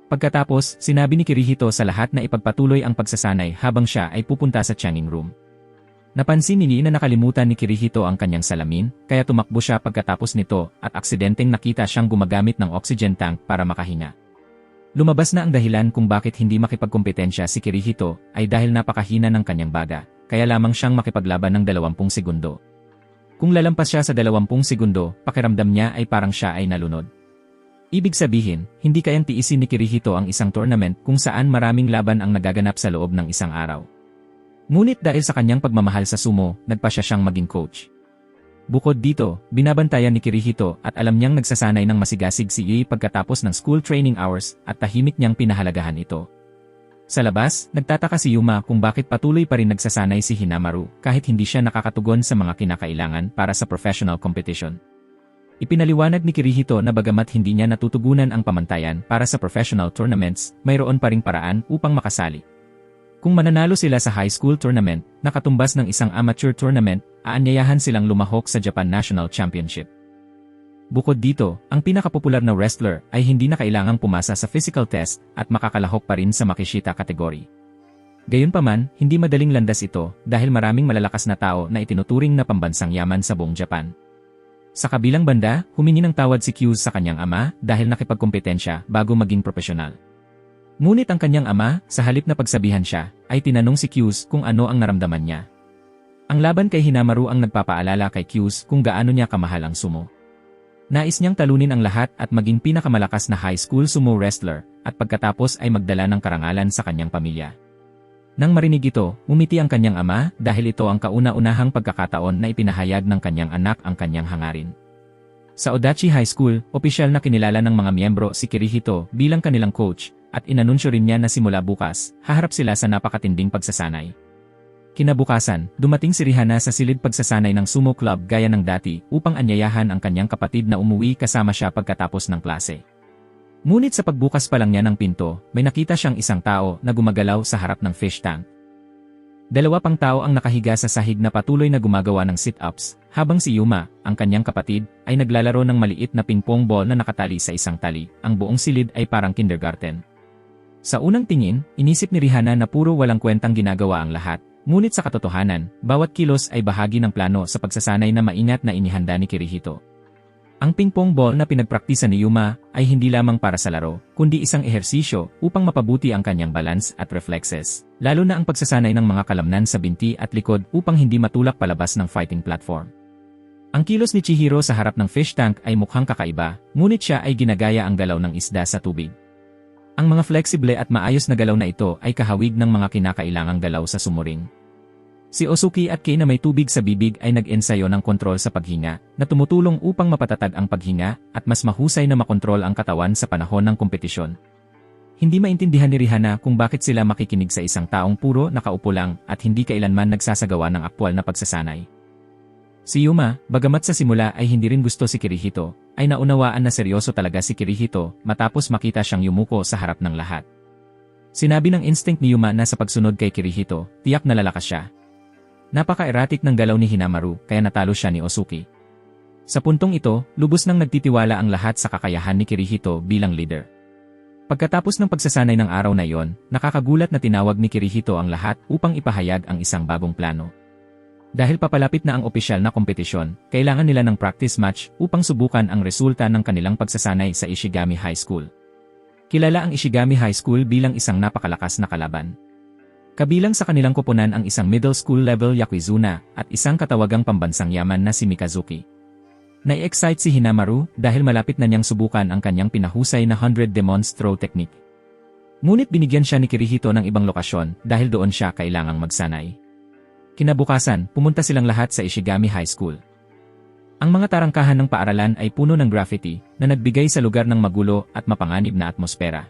Pagkatapos, sinabi ni Kirihito sa lahat na ipagpatuloy ang pagsasanay habang siya ay pupunta sa changing room. Napansin ni Lee na nakalimutan ni Kirihito ang kanyang salamin, kaya tumakbo siya pagkatapos nito at aksidenteng nakita siyang gumagamit ng oxygen tank para makahinga. Lumabas na ang dahilan kung bakit hindi makipagkompetensya si Kirihito ay dahil napakahina ng kanyang baga, kaya lamang siyang makipaglaban ng 20 segundo. Kung lalampas siya sa 20 segundo, pakiramdam niya ay parang siya ay nalunod. Ibig sabihin, hindi kayang tiisin ni Kirihito ang isang tournament kung saan maraming laban ang nagaganap sa loob ng isang araw. Ngunit dahil sa kanyang pagmamahal sa sumo, nagpasya siyang maging coach. Bukod dito, binabantayan ni Kirihito at alam niyang nagsasanay ng masigasig si Yui pagkatapos ng school training hours at tahimik niyang pinahalagahan ito. Sa labas, nagtataka si Yuma kung bakit patuloy pa rin nagsasanay si Hinamaru kahit hindi siya nakakatugon sa mga kinakailangan para sa professional competition. Ipinaliwanag ni Kirihito na bagamat hindi niya natutugunan ang pamantayan para sa professional tournaments, mayroon pa ring paraan upang makasali. Kung mananalo sila sa high school tournament, nakatumbas ng isang amateur tournament, aanyayahan silang lumahok sa Japan National Championship. Bukod dito, ang pinakapopular na wrestler ay hindi na kailangang pumasa sa physical test at makakalahok pa rin sa Makishita category. Gayunpaman, hindi madaling landas ito dahil maraming malalakas na tao na itinuturing na pambansang yaman sa buong Japan. Sa kabilang banda, humingi ng tawad si Kyuus sa kanyang ama dahil nakipagkompetensya bago maging profesional. Ngunit ang kanyang ama, sa halip na pagsabihan siya, ay tinanong si Kyuus kung ano ang naramdaman niya. Ang laban kay Hinamaru ang nagpapaalala kay Kyuus kung gaano niya kamahal ang sumo. Nais niyang talunin ang lahat at maging pinakamalakas na high school sumo wrestler at pagkatapos ay magdala ng karangalan sa kanyang pamilya. Nang marinig ito, umiti ang kanyang ama dahil ito ang kauna-unahang pagkakataon na ipinahayag ng kanyang anak ang kanyang hangarin. Sa Odachi High School, opisyal na kinilala ng mga miyembro si Kirihito bilang kanilang coach at inanunsyo rin niya na simula bukas, haharap sila sa napakatinding pagsasanay. Kinabukasan, dumating si Rihana sa silid pagsasanay ng sumo club gaya ng dati upang anyayahan ang kanyang kapatid na umuwi kasama siya pagkatapos ng klase. Ngunit sa pagbukas pa lang niya ng pinto, may nakita siyang isang tao na gumagalaw sa harap ng fish tank. Dalawa pang tao ang nakahiga sa sahig na patuloy na gumagawa ng sit-ups, habang si Yuma, ang kanyang kapatid, ay naglalaro ng maliit na ping-pong ball na nakatali sa isang tali. Ang buong silid ay parang kindergarten. Sa unang tingin, inisip ni Rihana na puro walang kwentang ginagawa ang lahat, ngunit sa katotohanan, bawat kilos ay bahagi ng plano sa pagsasanay na maingat na inihanda ni Kirihito. Ang ping-pong ball na pinagpraktisan ni Yuma ay hindi lamang para sa laro, kundi isang ehersisyo upang mapabuti ang kanyang balance at reflexes, lalo na ang pagsasanay ng mga kalamnan sa binti at likod upang hindi matulak palabas ng fighting platform. Ang kilos ni Chihiro sa harap ng fish tank ay mukhang kakaiba, ngunit siya ay ginagaya ang galaw ng isda sa tubig. Ang mga flexible at maayos na galaw na ito ay kahawig ng mga kinakailangang galaw sa sumuring. Si Osuki at Kei na may tubig sa bibig ay nag-ensayo ng kontrol sa paghinga na tumutulong upang mapatatag ang paghinga at mas mahusay na makontrol ang katawan sa panahon ng kompetisyon. Hindi maintindihan ni Rihana kung bakit sila makikinig sa isang taong puro nakaupo lang at hindi kailanman nagsasagawa ng aktwal na pagsasanay. Si Yuma, bagamat sa simula ay hindi rin gusto si Kirihito, ay naunawaan na seryoso talaga si Kirihito matapos makita siyang yumuko sa harap ng lahat. Sinabi ng instinct ni Yuma na sa pagsunod kay Kirihito, tiyak na lalakas siya. Napaka-erratic ng galaw ni Hinamaru kaya natalo siya ni Osuki. Sa puntong ito, lubos nang nagtitiwala ang lahat sa kakayahan ni Kirihito bilang leader. Pagkatapos ng pagsasanay ng araw na iyon, nakakagulat na tinawag ni Kirihito ang lahat upang ipahayag ang isang bagong plano. Dahil papalapit na ang opisyal na kompetisyon, kailangan nila ng practice match upang subukan ang resulta ng kanilang pagsasanay sa Ishigami High School. Kilala ang Ishigami High School bilang isang napakalakas na kalaban. Kabilang sa kanilang koponan ang isang middle school level Yakuizuna at isang katawagang pambansang yaman na si Mikazuki. Nai-excite si Hinamaru dahil malapit na niyang subukan ang kanyang pinahusay na 100 Demons throw technique. Ngunit binigyan siya ni Kirihito ng ibang lokasyon dahil doon siya kailangang magsanay. Kinabukasan, pumunta silang lahat sa Ishigami High School. Ang mga tarangkahan ng paaralan ay puno ng graffiti na nagbigay sa lugar ng magulo at mapanganib na atmosfera.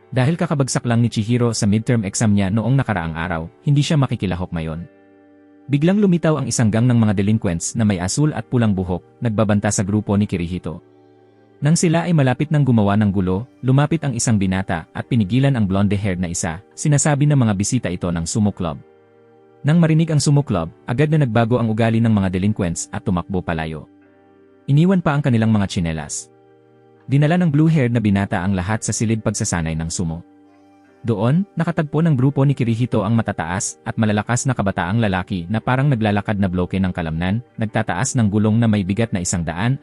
Dahil kakabagsak lang ni Chihiro sa midterm exam niya noong nakaraang araw, hindi siya makikilahok ngayon. Biglang lumitaw ang isang gang ng mga delinquents na may asul at pulang buhok, nagbabanta sa grupo ni Kirihito. Nang sila ay malapit ng gumawa ng gulo, lumapit ang isang binata at pinigilan ang blonde-haired na isa, sinasabi ng mga bisita ito ng sumo club. Nang marinig ang sumo club, agad na nagbago ang ugali ng mga delinquents at tumakbo palayo. Iniwan pa ang kanilang mga tsinelas. Dinala ng blue-haired na binata ang lahat sa silid pagsasanay ng sumo. Doon, nakatagpo ng grupo ni Kirihito ang matataas at malalakas na kabataang lalaki na parang naglalakad na bloke ng kalamnan, nagtataas ng gulong na may bigat na 150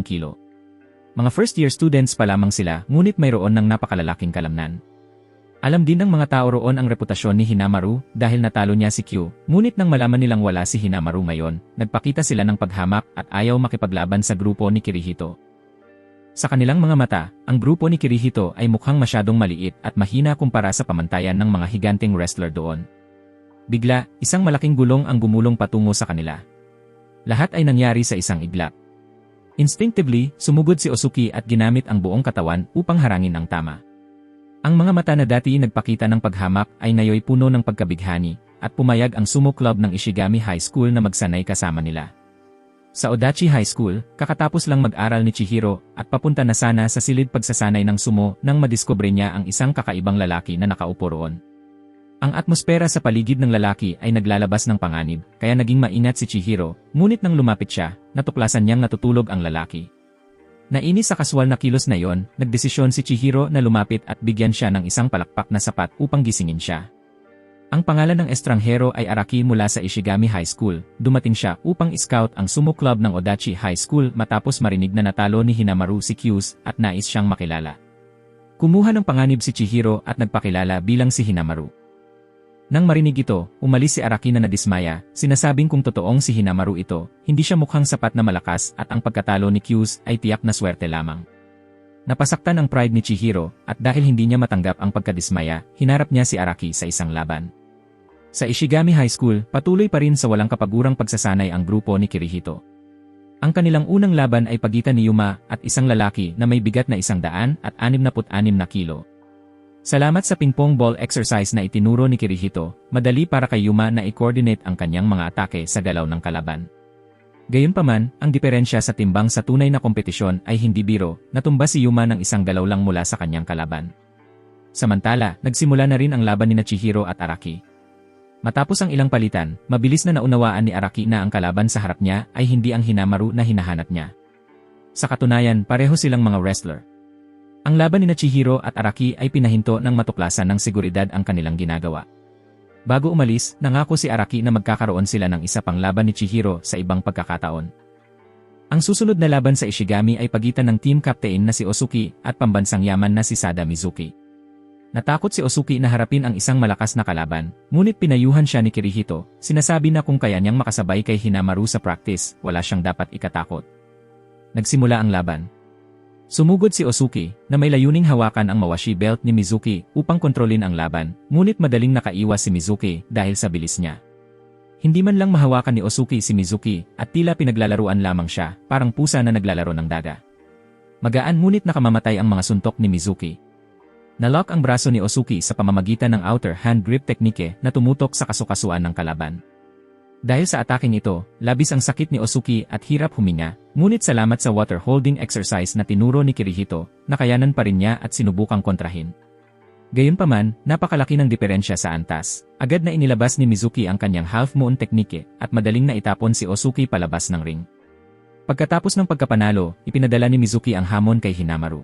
kilo. Mga first-year students pa lamang sila, ngunit mayroon ng napakalalaking kalamnan. Alam din ng mga tao roon ang reputasyon ni Hinamaru dahil natalo niya si Q, ngunit nang malaman nilang wala si Hinamaru ngayon, nagpakita sila ng paghamak at ayaw makipaglaban sa grupo ni Kirihito. Sa kanilang mga mata, ang grupo ni Kirihito ay mukhang masyadong maliit at mahina kumpara sa pamantayan ng mga higanteng wrestler doon. Bigla, isang malaking gulong ang gumulong patungo sa kanila. Lahat ay nangyari sa isang iglap. Instinctively, sumugod si Osuki at ginamit ang buong katawan upang harangin ang tama. Ang mga mata na dati nagpakita ng paghamak ay ngayoy puno ng pagkabighani at pumayag ang sumo club ng Ishigami High School na magsanay kasama nila. Sa Odachi High School, kakatapos lang mag-aral ni Chihiro at papunta na sana sa silid pagsasanay ng sumo nang madiskubre niya ang isang kakaibang lalaki na nakaupo roon. Ang atmosfera sa paligid ng lalaki ay naglalabas ng panganib, kaya naging maingat si Chihiro, ngunit nang lumapit siya, natuklasan niyang natutulog ang lalaki. Nainis sa kaswal na kilos na yon, nagdesisyon si Chihiro na lumapit at bigyan siya ng isang palakpak na sapat upang gisingin siya. Ang pangalan ng estranghero ay Araki mula sa Ishigami High School. Dumating siya upang scout ang sumo club ng Odachi High School matapos marinig na natalo ni Hinamaru si Q's at nais siyang makilala. Kumuha ng panganib si Chihiro at nagpakilala bilang si Hinamaru. Nang marinig ito, umalis si Araki na nadismaya, sinasabing kung totoong si Hinamaru ito, hindi siya mukhang sapat na malakas at ang pagkatalo ni Q's ay tiyak na swerte lamang. Napasaktan ang pride ni Chihiro at dahil hindi niya matanggap ang pagkadismaya, hinarap niya si Araki sa isang laban. Sa Ishigami High School, patuloy pa rin sa walang kapagurang pagsasanay ang grupo ni Kirihito. Ang kanilang unang laban ay pagitan ni Yuma at isang lalaki na may bigat na 166 na kilo. Salamat sa ping-pong ball exercise na itinuro ni Kirihito, madali para kay Yuma na i-coordinate ang kanyang mga atake sa galaw ng kalaban. Gayunpaman, ang diferensya sa timbang sa tunay na kompetisyon ay hindi biro, natumba si Yuma ng isang galaw lang mula sa kanyang kalaban. Samantala, nagsimula na rin ang laban ni Chihiro at Araki. Matapos ang ilang palitan, mabilis na naunawaan ni Araki na ang kalaban sa harap niya ay hindi ang Hinamaru na hinahanap niya. Sa katunayan, pareho silang mga wrestler. Ang laban ni Chihiro at Araki ay pinahinto ng matuklasan ng seguridad ang kanilang ginagawa. Bago umalis, nangako si Araki na magkakaroon sila ng isa pang laban ni Chihiro sa ibang pagkakataon. Ang susunod na laban sa Ishigami ay pagitan ng team captain na si Osuki at pambansang yaman na si Sada Mizuki. Natakot si Osuki na harapin ang isang malakas na kalaban, ngunit pinayuhan siya ni Kirihito, sinasabi na kung kaya niyang makasabay kay Hinamaru sa practice, wala siyang dapat ikatakot. Nagsimula ang laban. Sumugod si Osuki, na may layuning hawakan ang mawashi belt ni Mizuki upang kontrolin ang laban, ngunit madaling nakaiwas si Mizuki dahil sa bilis niya. Hindi man lang mahawakan ni Osuki si Mizuki at tila pinaglalaruan lamang siya, parang pusa na naglalaro ng daga. Magaan ngunit nakamamatay ang mga suntok ni Mizuki. Nalock ang braso ni Osuki sa pamamagitan ng outer hand grip technique na tumutok sa kasukasuan ng kalaban. Dahil sa ataking ito, labis ang sakit ni Osuki at hirap huminga, ngunit salamat sa water holding exercise na tinuro ni Kirihito, nakayanan pa rin niya at sinubukang kontrahin. Gayunpaman, napakalaki ng diferensya sa antas. Agad na inilabas ni Mizuki ang kanyang half moon technique at madaling na itapon si Osuki palabas ng ring. Pagkatapos ng pagkapanalo, ipinadala ni Mizuki ang hamon kay Hinamaru.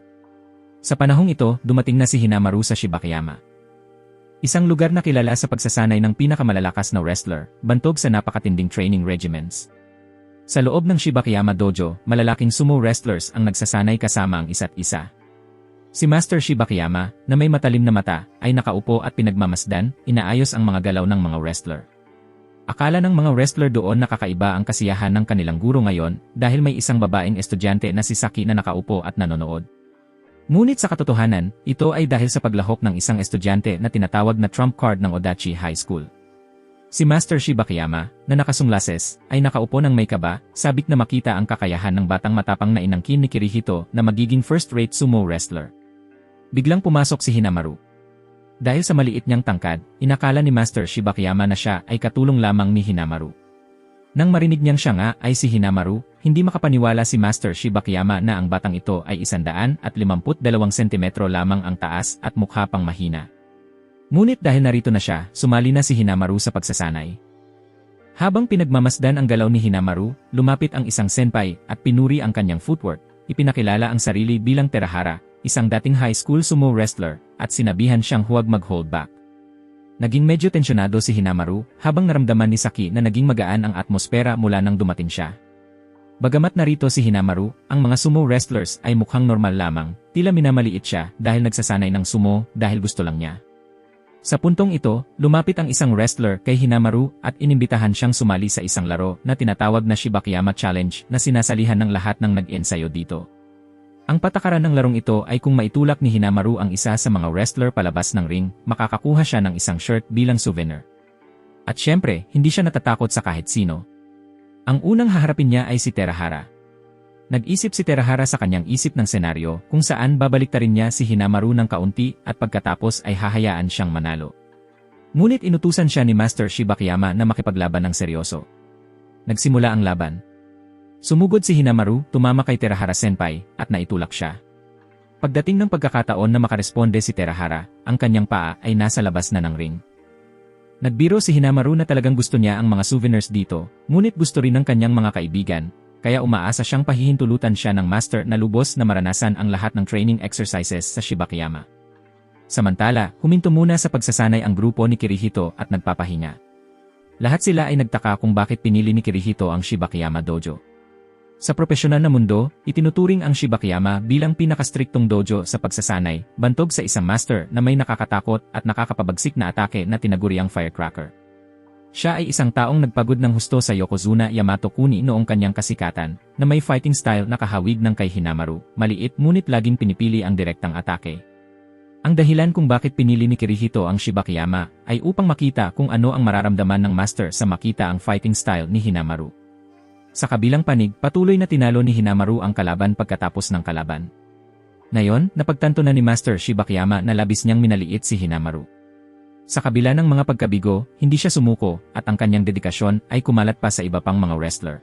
Sa panahong ito, dumating na si Hinamaru sa Shibakiyama. Isang lugar na kilala sa pagsasanay ng pinakamalalakas na wrestler, bantog sa napakatinding training regimens. Sa loob ng Shibakiyama Dojo, malalaking sumo wrestlers ang nagsasanay kasama ang isa't isa. Si Master Shibakiyama, na may matalim na mata, ay nakaupo at pinagmamasdan, inaayos ang mga galaw ng mga wrestler. Akala ng mga wrestler doon na kakaiba ang kasiyahan ng kanilang guro ngayon dahil may isang babaeng estudyante na si Saki na nakaupo at nanonood. Ngunit sa katotohanan, ito ay dahil sa paglahok ng isang estudyante na tinatawag na trump card ng Odachi High School. Si Master Shibakiyama, na nakasunglases, ay nakaupo ng may kaba, sabik na makita ang kakayahan ng batang matapang na inangkin ni Kirihito na magiging first-rate sumo wrestler. Biglang pumasok si Hinamaru. Dahil sa maliit niyang tangkad, inakala ni Master Shibakiyama na siya ay katulong lamang ni Hinamaru. Nang marinig niyang siya nga ay si Hinamaru, hindi makapaniwala si Master Shibakiyama na ang batang ito ay 152 sentimetro lamang ang taas at mukha pang mahina. Ngunit dahil narito na siya, sumali na si Hinamaru sa pagsasanay. Habang pinagmamasdan ang galaw ni Hinamaru, lumapit ang isang senpai at pinuri ang kanyang footwork, ipinakilala ang sarili bilang Terahara, isang dating high school sumo wrestler, at sinabihan siyang huwag mag-hold back. Naging medyo tensyonado si Hinamaru habang naramdaman ni Saki na naging magaan ang atmosfera mula nang dumating siya. Bagamat narito si Hinamaru, ang mga sumo wrestlers ay mukhang normal lamang, tila minamaliit siya dahil nagsasanay ng sumo dahil gusto lang niya. Sa puntong ito, lumapit ang isang wrestler kay Hinamaru at inimbitahan siyang sumali sa isang laro na tinatawag na Shibakiyama Challenge na sinasalihan ng lahat ng nag-ensayo dito. Ang patakaran ng larong ito ay kung maitulak ni Hinamaru ang isa sa mga wrestler palabas ng ring, makakakuha siya ng isang shirt bilang souvenir. At syempre, hindi siya natatakot sa kahit sino. Ang unang haharapin niya ay si Terahara. Nag-isip si Terahara sa kanyang isip ng senaryo kung saan babaliktarin niya si Hinamaru ng kaunti at pagkatapos ay hahayaan siyang manalo. Ngunit inutusan siya ni Master Shibakiyama na makipaglaban ng seryoso. Nagsimula ang laban. Sumugod si Hinamaru, tumama kay Terahara Senpai, at naitulak siya. Pagdating ng pagkakataon na makaresponde si Terahara, ang kanyang paa ay nasa labas na ng ring. Nagbiro si Hinamaru na talagang gusto niya ang mga souvenirs dito, ngunit gusto rin ng kanyang mga kaibigan, kaya umaasa siyang pahihintulutan siya ng master na lubos na maranasan ang lahat ng training exercises sa Shibakiyama. Samantala, huminto muna sa pagsasanay ang grupo ni Kirihito at nagpapahinga. Lahat sila ay nagtaka kung bakit pinili ni Kirihito ang Shibakiyama Dojo. Sa profesional na mundo, itinuturing ang Shibakiyama bilang pinakastriktong dojo sa pagsasanay, bantog sa isang master na may nakakatakot at nakakapabagsik na atake na tinaguriang firecracker. Siya ay isang taong nagpagod ng husto sa Yokozuna Yamato Kuni noong kanyang kasikatan, na may fighting style na kahawig ng kay Hinamaru, maliit ngunit laging pinipili ang direktang atake. Ang dahilan kung bakit pinili ni Kirihito ang Shibakiyama ay upang makita kung ano ang mararamdaman ng master sa makita ang fighting style ni Hinamaru. Sa kabilang panig, patuloy na tinalo ni Hinamaru ang kalaban pagkatapos ng kalaban. Ngayon, napagtanto na ni Master Shibakiyama na labis niyang minaliit si Hinamaru. Sa kabila ng mga pagkabigo, hindi siya sumuko at ang kanyang dedikasyon ay kumalat pa sa iba pang mga wrestler.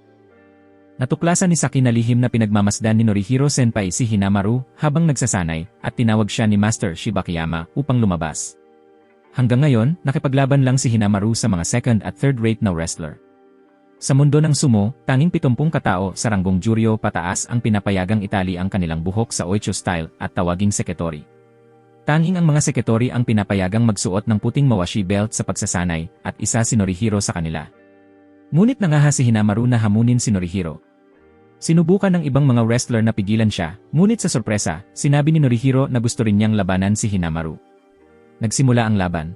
Natuklasan ni Saki na lihim na pinagmamasdan ni Norihiro Senpai si Hinamaru habang nagsasanay at tinawag siya ni Master Shibakiyama upang lumabas. Hanggang ngayon, nakipaglaban lang si Hinamaru sa mga second at third rate na wrestler. Sa mundo ng sumo, tanging 70 katao sa ranggong juryo pataas ang pinapayagang itali ang kanilang buhok sa Oicho style at tawaging seketori. Tanging ang mga seketori ang pinapayagang magsuot ng puting mawashi belt sa pagsasanay at isa si Norihiro sa kanila. Ngunit nangaha si Hinamaru na hamunin si Norihiro. Sinubukan ng ibang mga wrestler na pigilan siya, ngunit sa sorpresa, sinabi ni Norihiro na gusto rin niyang labanan si Hinamaru. Nagsimula ang laban.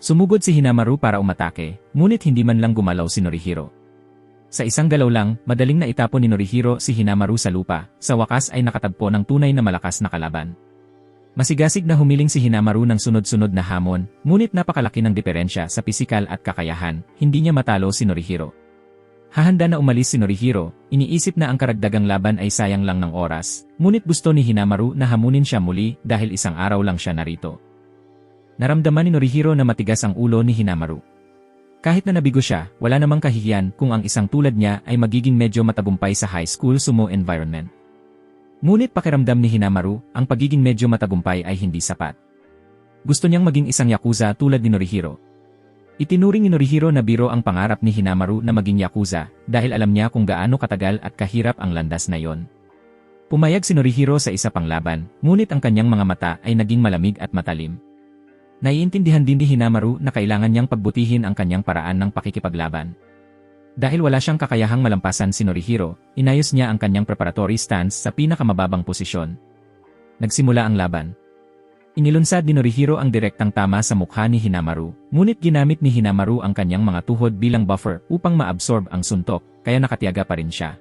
Sumugod si Hinamaru para umatake, ngunit hindi man lang gumalaw si Norihiro. Sa isang galaw lang, madaling naitapon ni Norihiro si Hinamaru sa lupa, sa wakas ay nakatagpo ng tunay na malakas na kalaban. Masigasig na humiling si Hinamaru ng sunod-sunod na hamon, ngunit napakalaki ng diferensya sa pisikal at kakayahan, hindi niya matalo si Norihiro. Hahanda na umalis si Norihiro, iniisip na ang karagdagang laban ay sayang lang ng oras, ngunit gusto ni Hinamaru na hamunin siya muli dahil isang araw lang siya narito. Naramdaman ni Norihiro na matigas ang ulo ni Hinamaru. Kahit na nabigo siya, wala namang kahihiyan kung ang isang tulad niya ay magiging medyo matagumpay sa high school sumo environment. Ngunit pakiramdam ni Hinamaru, ang pagiging medyo matagumpay ay hindi sapat. Gusto niyang maging isang yakuza tulad ni Norihiro. Itinuring ni Norihiro na biro ang pangarap ni Hinamaru na maging yakuza dahil alam niya kung gaano katagal at kahirap ang landas na yon. Pumayag si Norihiro sa isa pang laban, ngunit ang kanyang mga mata ay naging malamig at matalim. Naiintindihan din ni Hinamaru na kailangan niyang pagbutihin ang kanyang paraan ng pakikipaglaban. Dahil wala siyang kakayahang malampasan si Norihiro, inayos niya ang kanyang preparatory stance sa pinakamababang posisyon. Nagsimula ang laban. Inilunsad ni Norihiro ang direktang tama sa mukha ni Hinamaru, ngunit ginamit ni Hinamaru ang kanyang mga tuhod bilang buffer upang maabsorb ang suntok, kaya nakatiyaga pa rin siya.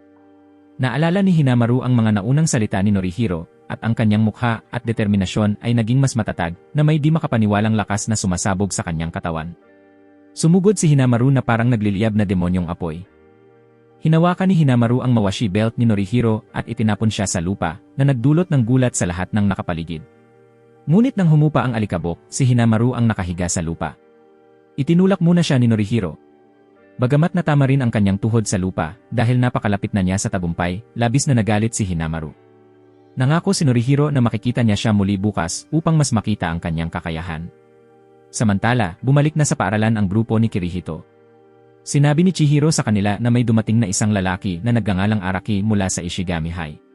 Naalala ni Hinamaru ang mga naunang salita ni Norihiro, at ang kanyang mukha at determinasyon ay naging mas matatag na may di makapaniwalang lakas na sumasabog sa kanyang katawan. Sumugod si Hinamaru na parang nagliliyab na demonyong apoy. Hinawakan ni Hinamaru ang mawashi belt ni Norihiro at itinapon siya sa lupa na nagdulot ng gulat sa lahat ng nakapaligid. Ngunit nang humupa ang alikabok, si Hinamaru ang nakahiga sa lupa. Itinulak muna siya ni Norihiro. Bagamat natama rin ang kanyang tuhod sa lupa, dahil napakalapit na niya sa tagumpay, labis na nagalit si Hinamaru. Nangako si Norihiro na makikita niya siya muli bukas upang mas makita ang kanyang kakayahan. Samantala, bumalik na sa paaralan ang grupo ni Kirihito. Sinabi ni Chihiro sa kanila na may dumating na isang lalaki na nagngangalang Araki mula sa Ishigami High.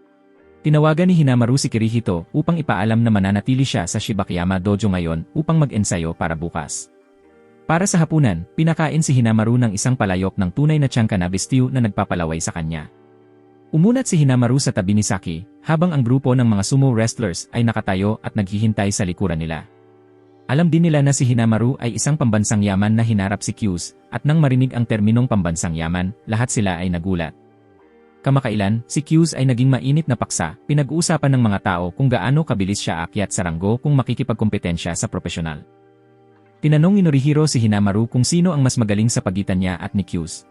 Tinawagan ni Hinamaru si Kirihito upang ipaalam na mananatili siya sa Shibakiyama Dojo ngayon upang mag-ensayo para bukas. Para sa hapunan, pinakain si Hinamaru ng isang palayok ng tunay na tiyangka na stew na nagpapalaway sa kanya. Umunat si Hinamaru sa tabi ni Saki, habang ang grupo ng mga sumo wrestlers ay nakatayo at naghihintay sa likuran nila. Alam din nila na si Hinamaru ay isang pambansang yaman na hinarap si Kyus, at nang marinig ang terminong pambansang yaman, lahat sila ay nagulat. Kamakailan, si Kyus ay naging mainit na paksa, pinag-uusapan ng mga tao kung gaano kabilis siya aakyat sa ranggo kung makikipagkompetensya sa profesional. Tinanong ni Norihiro si Hinamaru kung sino ang mas magaling sa pagitan niya at ni Kyus.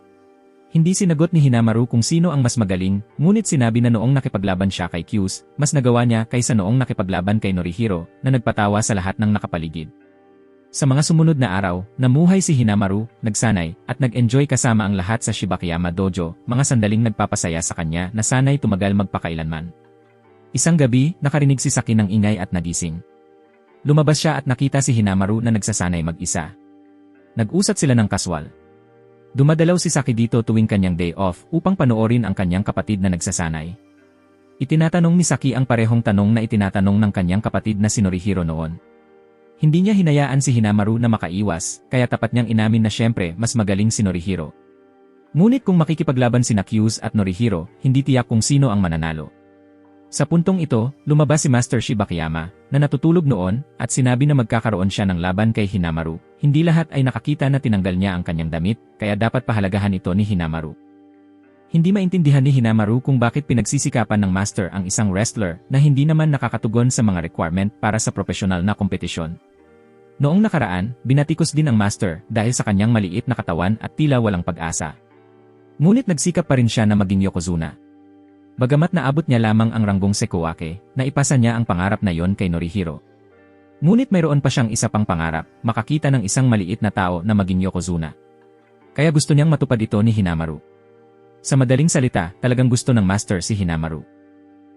Hindi sinagot ni Hinamaru kung sino ang mas magaling, ngunit sinabi na noong nakipaglaban siya kay Kyus, mas nagawa niya kaysa noong nakipaglaban kay Norihiro, na nagpatawa sa lahat ng nakapaligid. Sa mga sumunod na araw, namuhay si Hinamaru, nagsanay, at nag-enjoy kasama ang lahat sa Shibakiyama Dojo, mga sandaling nagpapasaya sa kanya na sana'y tumagal magpakailanman. Isang gabi, nakarinig si Saki ng ingay at nagising. Lumabas siya at nakita si Hinamaru na nagsasanay mag-isa. Nag-usat sila ng kaswal. Dumadalaw si Saki dito tuwing kanyang day off upang panoorin ang kanyang kapatid na nagsasanay. Itinatanong ni Saki ang parehong tanong na itinatanong ng kanyang kapatid na si Norihiro noon. Hindi niya hinayaan si Hinamaru na makaiwas, kaya tapat niyang inamin na syempre mas magaling si Norihiro. Ngunit kung makikipaglaban sina Kyus at Norihiro, hindi tiyak kung sino ang mananalo. Sa puntong ito, lumabas si Master Shibakiyama, na natutulog noon, at sinabi na magkakaroon siya ng laban kay Hinamaru. Hindi lahat ay nakakita na tinanggal niya ang kanyang damit, kaya dapat pahalagahan ito ni Hinamaru. Hindi maintindihan ni Hinamaru kung bakit pinagsisikapan ng Master ang isang wrestler na hindi naman nakakatugon sa mga requirement para sa profesional na kompetisyon. Noong nakaraan, binatikos din ang Master dahil sa kanyang maliit na katawan at tila walang pag-asa. Ngunit nagsikap pa rin siya na maging Yokozuna. Bagamat naabot niya lamang ang ranggong Sekuwake, naipasa niya ang pangarap na yon kay Norihiro. Ngunit mayroon pa siyang isa pang pangarap, makakita ng isang maliit na tao na maging Yokozuna. Kaya gusto niyang matupad ito ni Hinamaru. Sa madaling salita, talagang gusto ng Master si Hinamaru.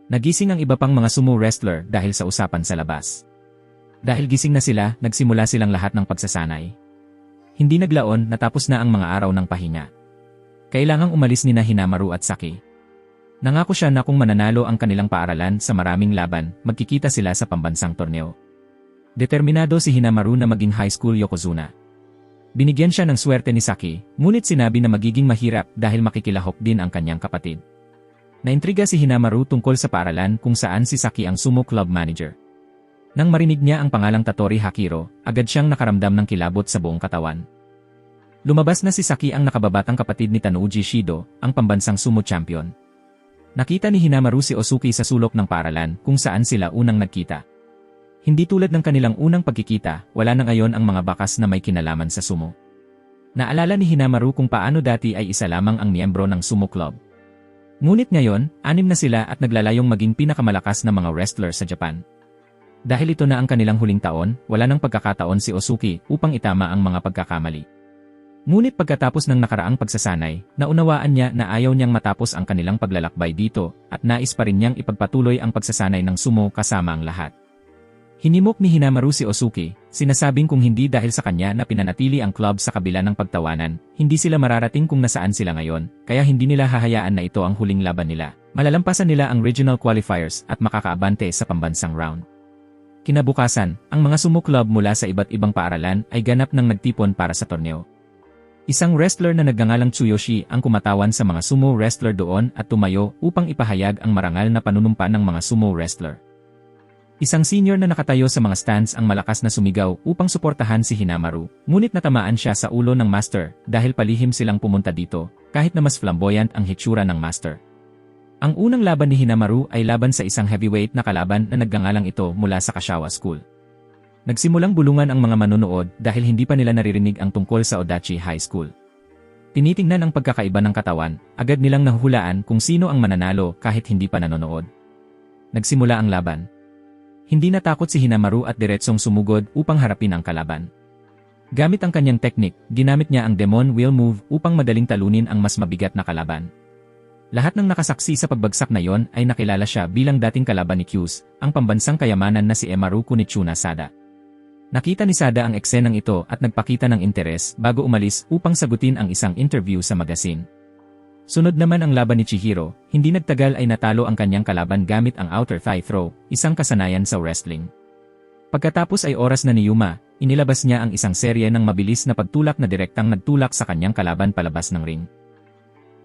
Nagising ang iba pang mga sumo wrestler dahil sa usapan sa labas. Dahil gising na sila, nagsimula silang lahat ng pagsasanay. Hindi naglaon, natapos na ang mga araw ng pahinga. Kailangang umalis nina Hinamaru at Saki. Nangako siya na kung mananalo ang kanilang paaralan sa maraming laban, magkikita sila sa pambansang torneo. Determinado si Hinamaru na maging high school Yokozuna. Binigyan siya ng swerte ni Saki, ngunit sinabi na magiging mahirap dahil makikilahok din ang kanyang kapatid. Naintriga si Hinamaru tungkol sa paaralan kung saan si Saki ang sumo club manager. Nang marinig niya ang pangalang Tatori Hakiro, agad siyang nakaramdam ng kilabot sa buong katawan. Lumabas na si Saki ang nakababatang kapatid ni Tanuji Shido, ang pambansang sumo champion. Nakita ni Hinamaru si Osuki sa sulok ng paaralan kung saan sila unang nagkita. Hindi tulad ng kanilang unang pagkikita, wala na ngayon ang mga bakas na may kinalaman sa sumo. Naalala ni Hinamaru kung paano dati ay isa lamang ang miyembro ng sumo club. Ngunit ngayon, 6 na sila at naglalayong maging pinakamalakas na mga wrestler sa Japan. Dahil ito na ang kanilang huling taon, wala nang pagkakataon si Osuki upang itama ang mga pagkakamali. Ngunit pagkatapos ng nakaraang pagsasanay, naunawaan niya na ayaw niyang matapos ang kanilang paglalakbay dito at nais pa rin niyang ipagpatuloy ang pagsasanay ng sumo kasama ang lahat. Hinimok ni Hinamaru si Osuki, sinasabing kung hindi dahil sa kanya na pinanatili ang club sa kabila ng pagtawanan, hindi sila mararating kung nasaan sila ngayon, kaya hindi nila hahayaan na ito ang huling laban nila. Malalampasan nila ang regional qualifiers at makakaabante sa pambansang round. Kinabukasan, ang mga sumo club mula sa iba't ibang paaralan ay ganap ng nagtipon para sa torneo. Isang wrestler na nagngangalang Tsuyoshi ang kumatawan sa mga sumo wrestler doon at tumayo upang ipahayag ang marangal na panunumpa ng mga sumo wrestler. Isang senior na nakatayo sa mga stands ang malakas na sumigaw upang suportahan si Hinamaru, ngunit natamaan siya sa ulo ng Master dahil palihim silang pumunta dito, kahit na mas flamboyant ang hitsura ng Master. Ang unang laban ni Hinamaru ay laban sa isang heavyweight na kalaban na nagngangalang ito mula sa Kashawa School. Nagsimulang bulungan ang mga manonood dahil hindi pa nila naririnig ang tungkol sa Odachi High School. Tinitingnan ang pagkakaiba ng katawan, agad nilang nahuhulaan kung sino ang mananalo kahit hindi pa nanonood. Nagsimula ang laban. Hindi natakot si Hinamaru at diretsong sumugod upang harapin ang kalaban. Gamit ang kanyang teknik, ginamit niya ang Demon Wheel move upang madaling talunin ang mas mabigat na kalaban. Lahat ng nakasaksi sa pagbagsak na yon ay nakilala siya bilang dating kalaban ni Q's, ang pambansang kayamanan na si Emaru Kunichuna Sada. Nakita ni Sada ang eksenang ito at nagpakita ng interes bago umalis upang sagutin ang isang interview sa magazine. Sunod naman ang laban ni Chihiro, hindi nagtagal ay natalo ang kanyang kalaban gamit ang outer thigh throw, isang kasanayan sa wrestling. Pagkatapos ay oras na ni Yuma, inilabas niya ang isang serye ng mabilis na pagtulak na direktang nagtulak sa kanyang kalaban palabas ng ring.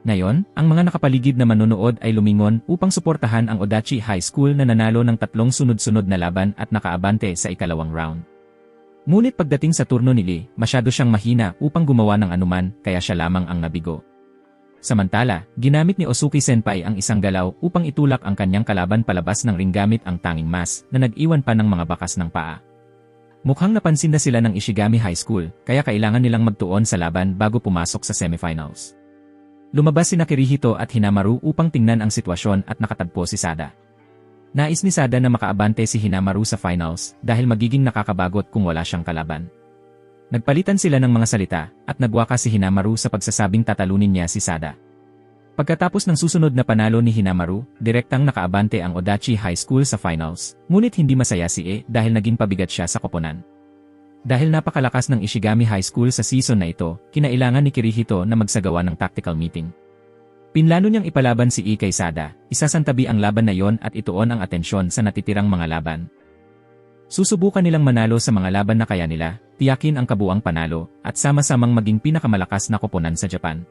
Ngayon, ang mga nakapaligid na manonood ay lumingon upang suportahan ang Odachi High School na nanalo ng 3 sunod-sunod na laban at nakaabante sa ikalawang round. Ngunit pagdating sa turno ni Lee, masyado siyang mahina upang gumawa ng anuman kaya siya lamang ang nabigo. Samantala, ginamit ni Osuki Senpai ang isang galaw upang itulak ang kanyang kalaban palabas ng ring gamit ang tanging mas na nag-iwan pa ng mga bakas ng paa. Mukhang napansin na sila ng Ishigami High School kaya kailangan nilang magtuon sa laban bago pumasok sa semifinals. Lumabas sina Kirihito at Hinamaru upang tingnan ang sitwasyon at nakatagpo si Sada. Nais ni Sada na makaabante si Hinamaru sa finals dahil magiging nakakabagot kung wala siyang kalaban. Nagpalitan sila ng mga salita at nagwakas si Hinamaru sa pagsasabing tatalunin niya si Sada. Pagkatapos ng susunod na panalo ni Hinamaru, direktang nakaabante ang Odachi High School sa finals, ngunit hindi masaya si E dahil naging pabigat siya sa koponan. Dahil napakalakas ng Ishigami High School sa season na ito, kinailangan ni Kirihito na magsagawa ng tactical meeting. Pinlano niyang ipalaban si E kay Sada, isasantabi ang laban na yon at ituon ang atensyon sa natitirang mga laban. Susubukan nilang manalo sa mga laban na kaya nila, tiyakin ang kabuang panalo, at sama-samang maging pinakamalakas na koponan sa Japan.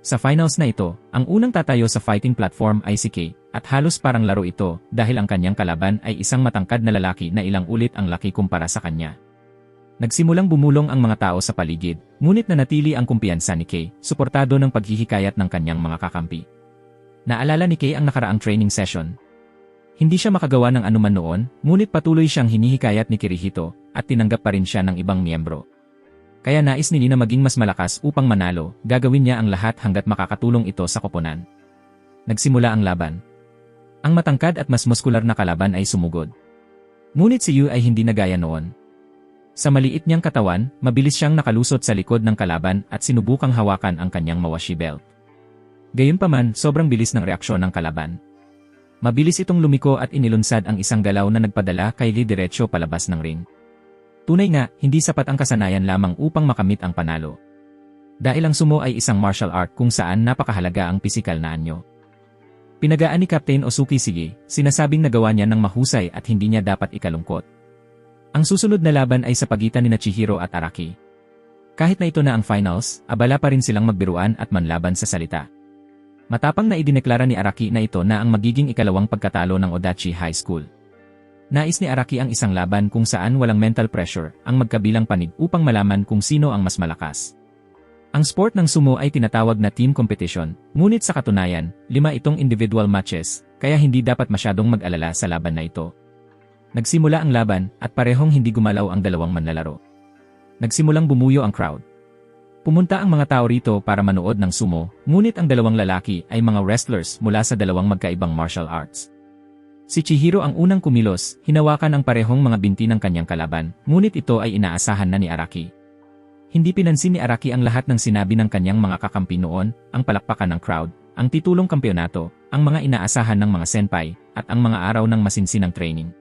Sa finals na ito, ang unang tatayo sa fighting platform ay si Kei, at halos parang laro ito dahil ang kanyang kalaban ay isang matangkad na lalaki na ilang ulit ang laki kumpara sa kanya. Nagsimulang bumulong ang mga tao sa paligid, ngunit nanatili ang kumpiyansa ni Kei, suportado ng paghihikayat ng kanyang mga kakampi. Naalala ni Kei ang nakaraang training session. Hindi siya makagawa ng anuman noon, ngunit patuloy siyang hinihikayat ni Kirihito at tinanggap pa rin siya ng ibang miyembro. Kaya nais ni na maging mas malakas upang manalo, gagawin niya ang lahat hanggat makakatulong ito sa koponan. Nagsimula ang laban. Ang matangkad at mas muskular na kalaban ay sumugod. Ngunit si Yu ay hindi nagaya noon. Sa maliit niyang katawan, mabilis siyang nakalusot sa likod ng kalaban at sinubukang hawakan ang kanyang mawashi belt. Gayunpaman, sobrang bilis ng reaksyon ng kalaban. Mabilis itong lumiko at inilunsad ang isang galaw na nagpadala kay Lee diretsyo palabas ng ring. Tunay nga, hindi sapat ang kasanayan lamang upang makamit ang panalo. Dahil ang sumo ay isang martial art kung saan napakahalaga ang pisikal na anyo. Pinagaan ni Captain Osuki Sige, sinasabing nagawa niya ng mahusay at hindi niya dapat ikalungkot. Ang susunod na laban ay sa pagitan ni Chihiro at Araki. Kahit na ito na ang finals, abala pa rin silang magbiruan at manlaban sa salita. Matapang na idineklara ni Araki na ito na ang magiging ikalawang pagkatalo ng Odachi High School. Nais ni Araki ang isang laban kung saan walang mental pressure, ang magkabilang panig upang malaman kung sino ang mas malakas. Ang sport ng sumo ay tinatawag na team competition, ngunit sa katunayan, 5 itong individual matches, kaya hindi dapat masyadong mag-alala sa laban na ito. Nagsimula ang laban at parehong hindi gumalaw ang dalawang manlalaro. Nagsimulang bumuyo ang crowd. Pumunta ang mga tao rito para manood ng sumo, ngunit ang dalawang lalaki ay mga wrestlers mula sa dalawang magkaibang martial arts. Si Chihiro ang unang kumilos, hinawakan ang parehong mga binti ng kanyang kalaban, ngunit ito ay inaasahan na ni Araki. Hindi pinansin ni Araki ang lahat ng sinabi ng kanyang mga kakampi noon, ang palakpakan ng crowd, ang titulong kampyonato, ang mga inaasahan ng mga senpai, at ang mga araw ng masinsinang training.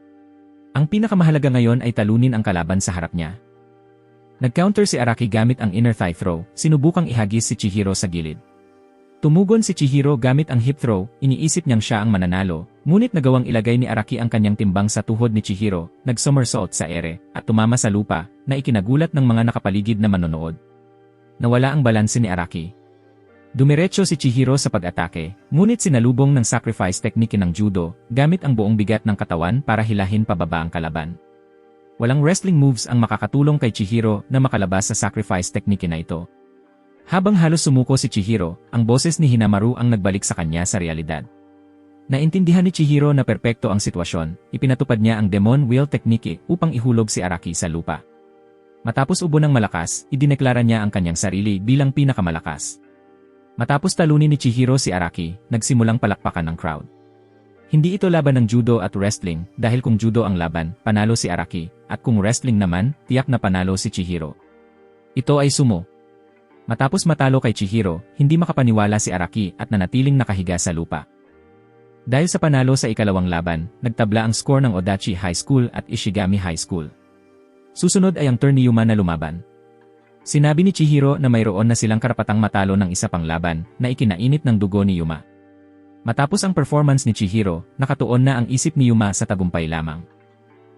Ang pinakamahalaga ngayon ay talunin ang kalaban sa harap niya. Nag-counter si Araki gamit ang inner thigh throw, sinubukang ihagis si Chihiro sa gilid. Tumugon si Chihiro gamit ang hip throw, iniisip niyang siya ang mananalo, ngunit nagawang ilagay ni Araki ang kanyang timbang sa tuhod ni Chihiro, nag-somersault sa ere, at tumama sa lupa, na ikinagulat ng mga nakapaligid na manonood. Nawala ang balanse ni Araki. Dumiretso si Chihiro sa pag-atake, ngunit sinalubong ng sacrifice technique ng judo, gamit ang buong bigat ng katawan para hilahin pababa ang kalaban. Walang wrestling moves ang makakatulong kay Chihiro na makalabas sa sacrifice technique na ito. Habang halos sumuko si Chihiro, ang boses ni Hinamaru ang nagbalik sa kanya sa realidad. Naintindihan ni Chihiro na perpekto ang sitwasyon, ipinatupad niya ang Demon Wheel technique upang ihulog si Araki sa lupa. Matapos ubo ng malakas, idineklara niya ang kanyang sarili bilang pinakamalakas. Matapos talunin ni Chihiro si Araki, nagsimulang palakpakan ng crowd. Hindi ito laban ng judo at wrestling dahil kung judo ang laban, panalo si Araki, at kung wrestling naman, tiyak na panalo si Chihiro. Ito ay sumo. Matapos matalo kay Chihiro, hindi makapaniwala si Araki at nanatiling nakahiga sa lupa. Dahil sa panalo sa ikalawang laban, nagtabla ang score ng Odachi High School at Ishigami High School. Susunod ay ang turn ni Yuma na lumaban. Sinabi ni Chihiro na mayroon na silang karapatang matalo ng isa pang laban na ikinainit ng dugo ni Yuma. Matapos ang performance ni Chihiro, nakatuon na ang isip ni Yuma sa tagumpay lamang.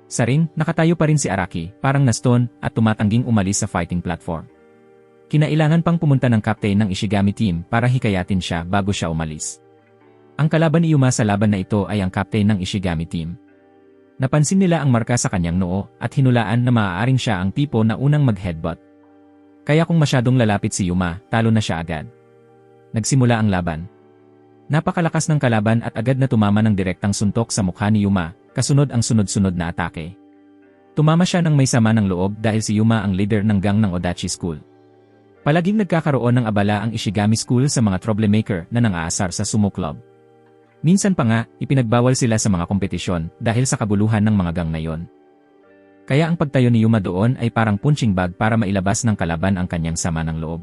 Sa ring, nakatayo pa rin si Araki, parang naston at tumatangging umalis sa fighting platform. Kinailangan pang pumunta ng captain ng Ishigami team para hikayatin siya bago siya umalis. Ang kalaban ni Yuma sa laban na ito ay ang captain ng Ishigami team. Napansin nila ang marka sa kanyang noo at hinulaan na maaaring siya ang tipo na unang mag-headbutt. Kaya kung masyadong lalapit si Yuma, talo na siya agad. Nagsimula ang laban. Napakalakas ng kalaban at agad na tumama ng direktang suntok sa mukha ni Yuma, kasunod ang sunod-sunod na atake. Tumama siya ng may sama ng loob dahil si Yuma ang leader ng gang ng Odachi School. Palaging nagkakaroon ng abala ang Ishigami School sa mga troublemaker na nang-aasar sa sumo club. Minsan pa nga, ipinagbawal sila sa mga kompetisyon dahil sa kabuluhan ng mga gang na yon. Kaya ang pagtayo ni Yuma doon ay parang punching bag para mailabas ng kalaban ang kanyang sama ng loob.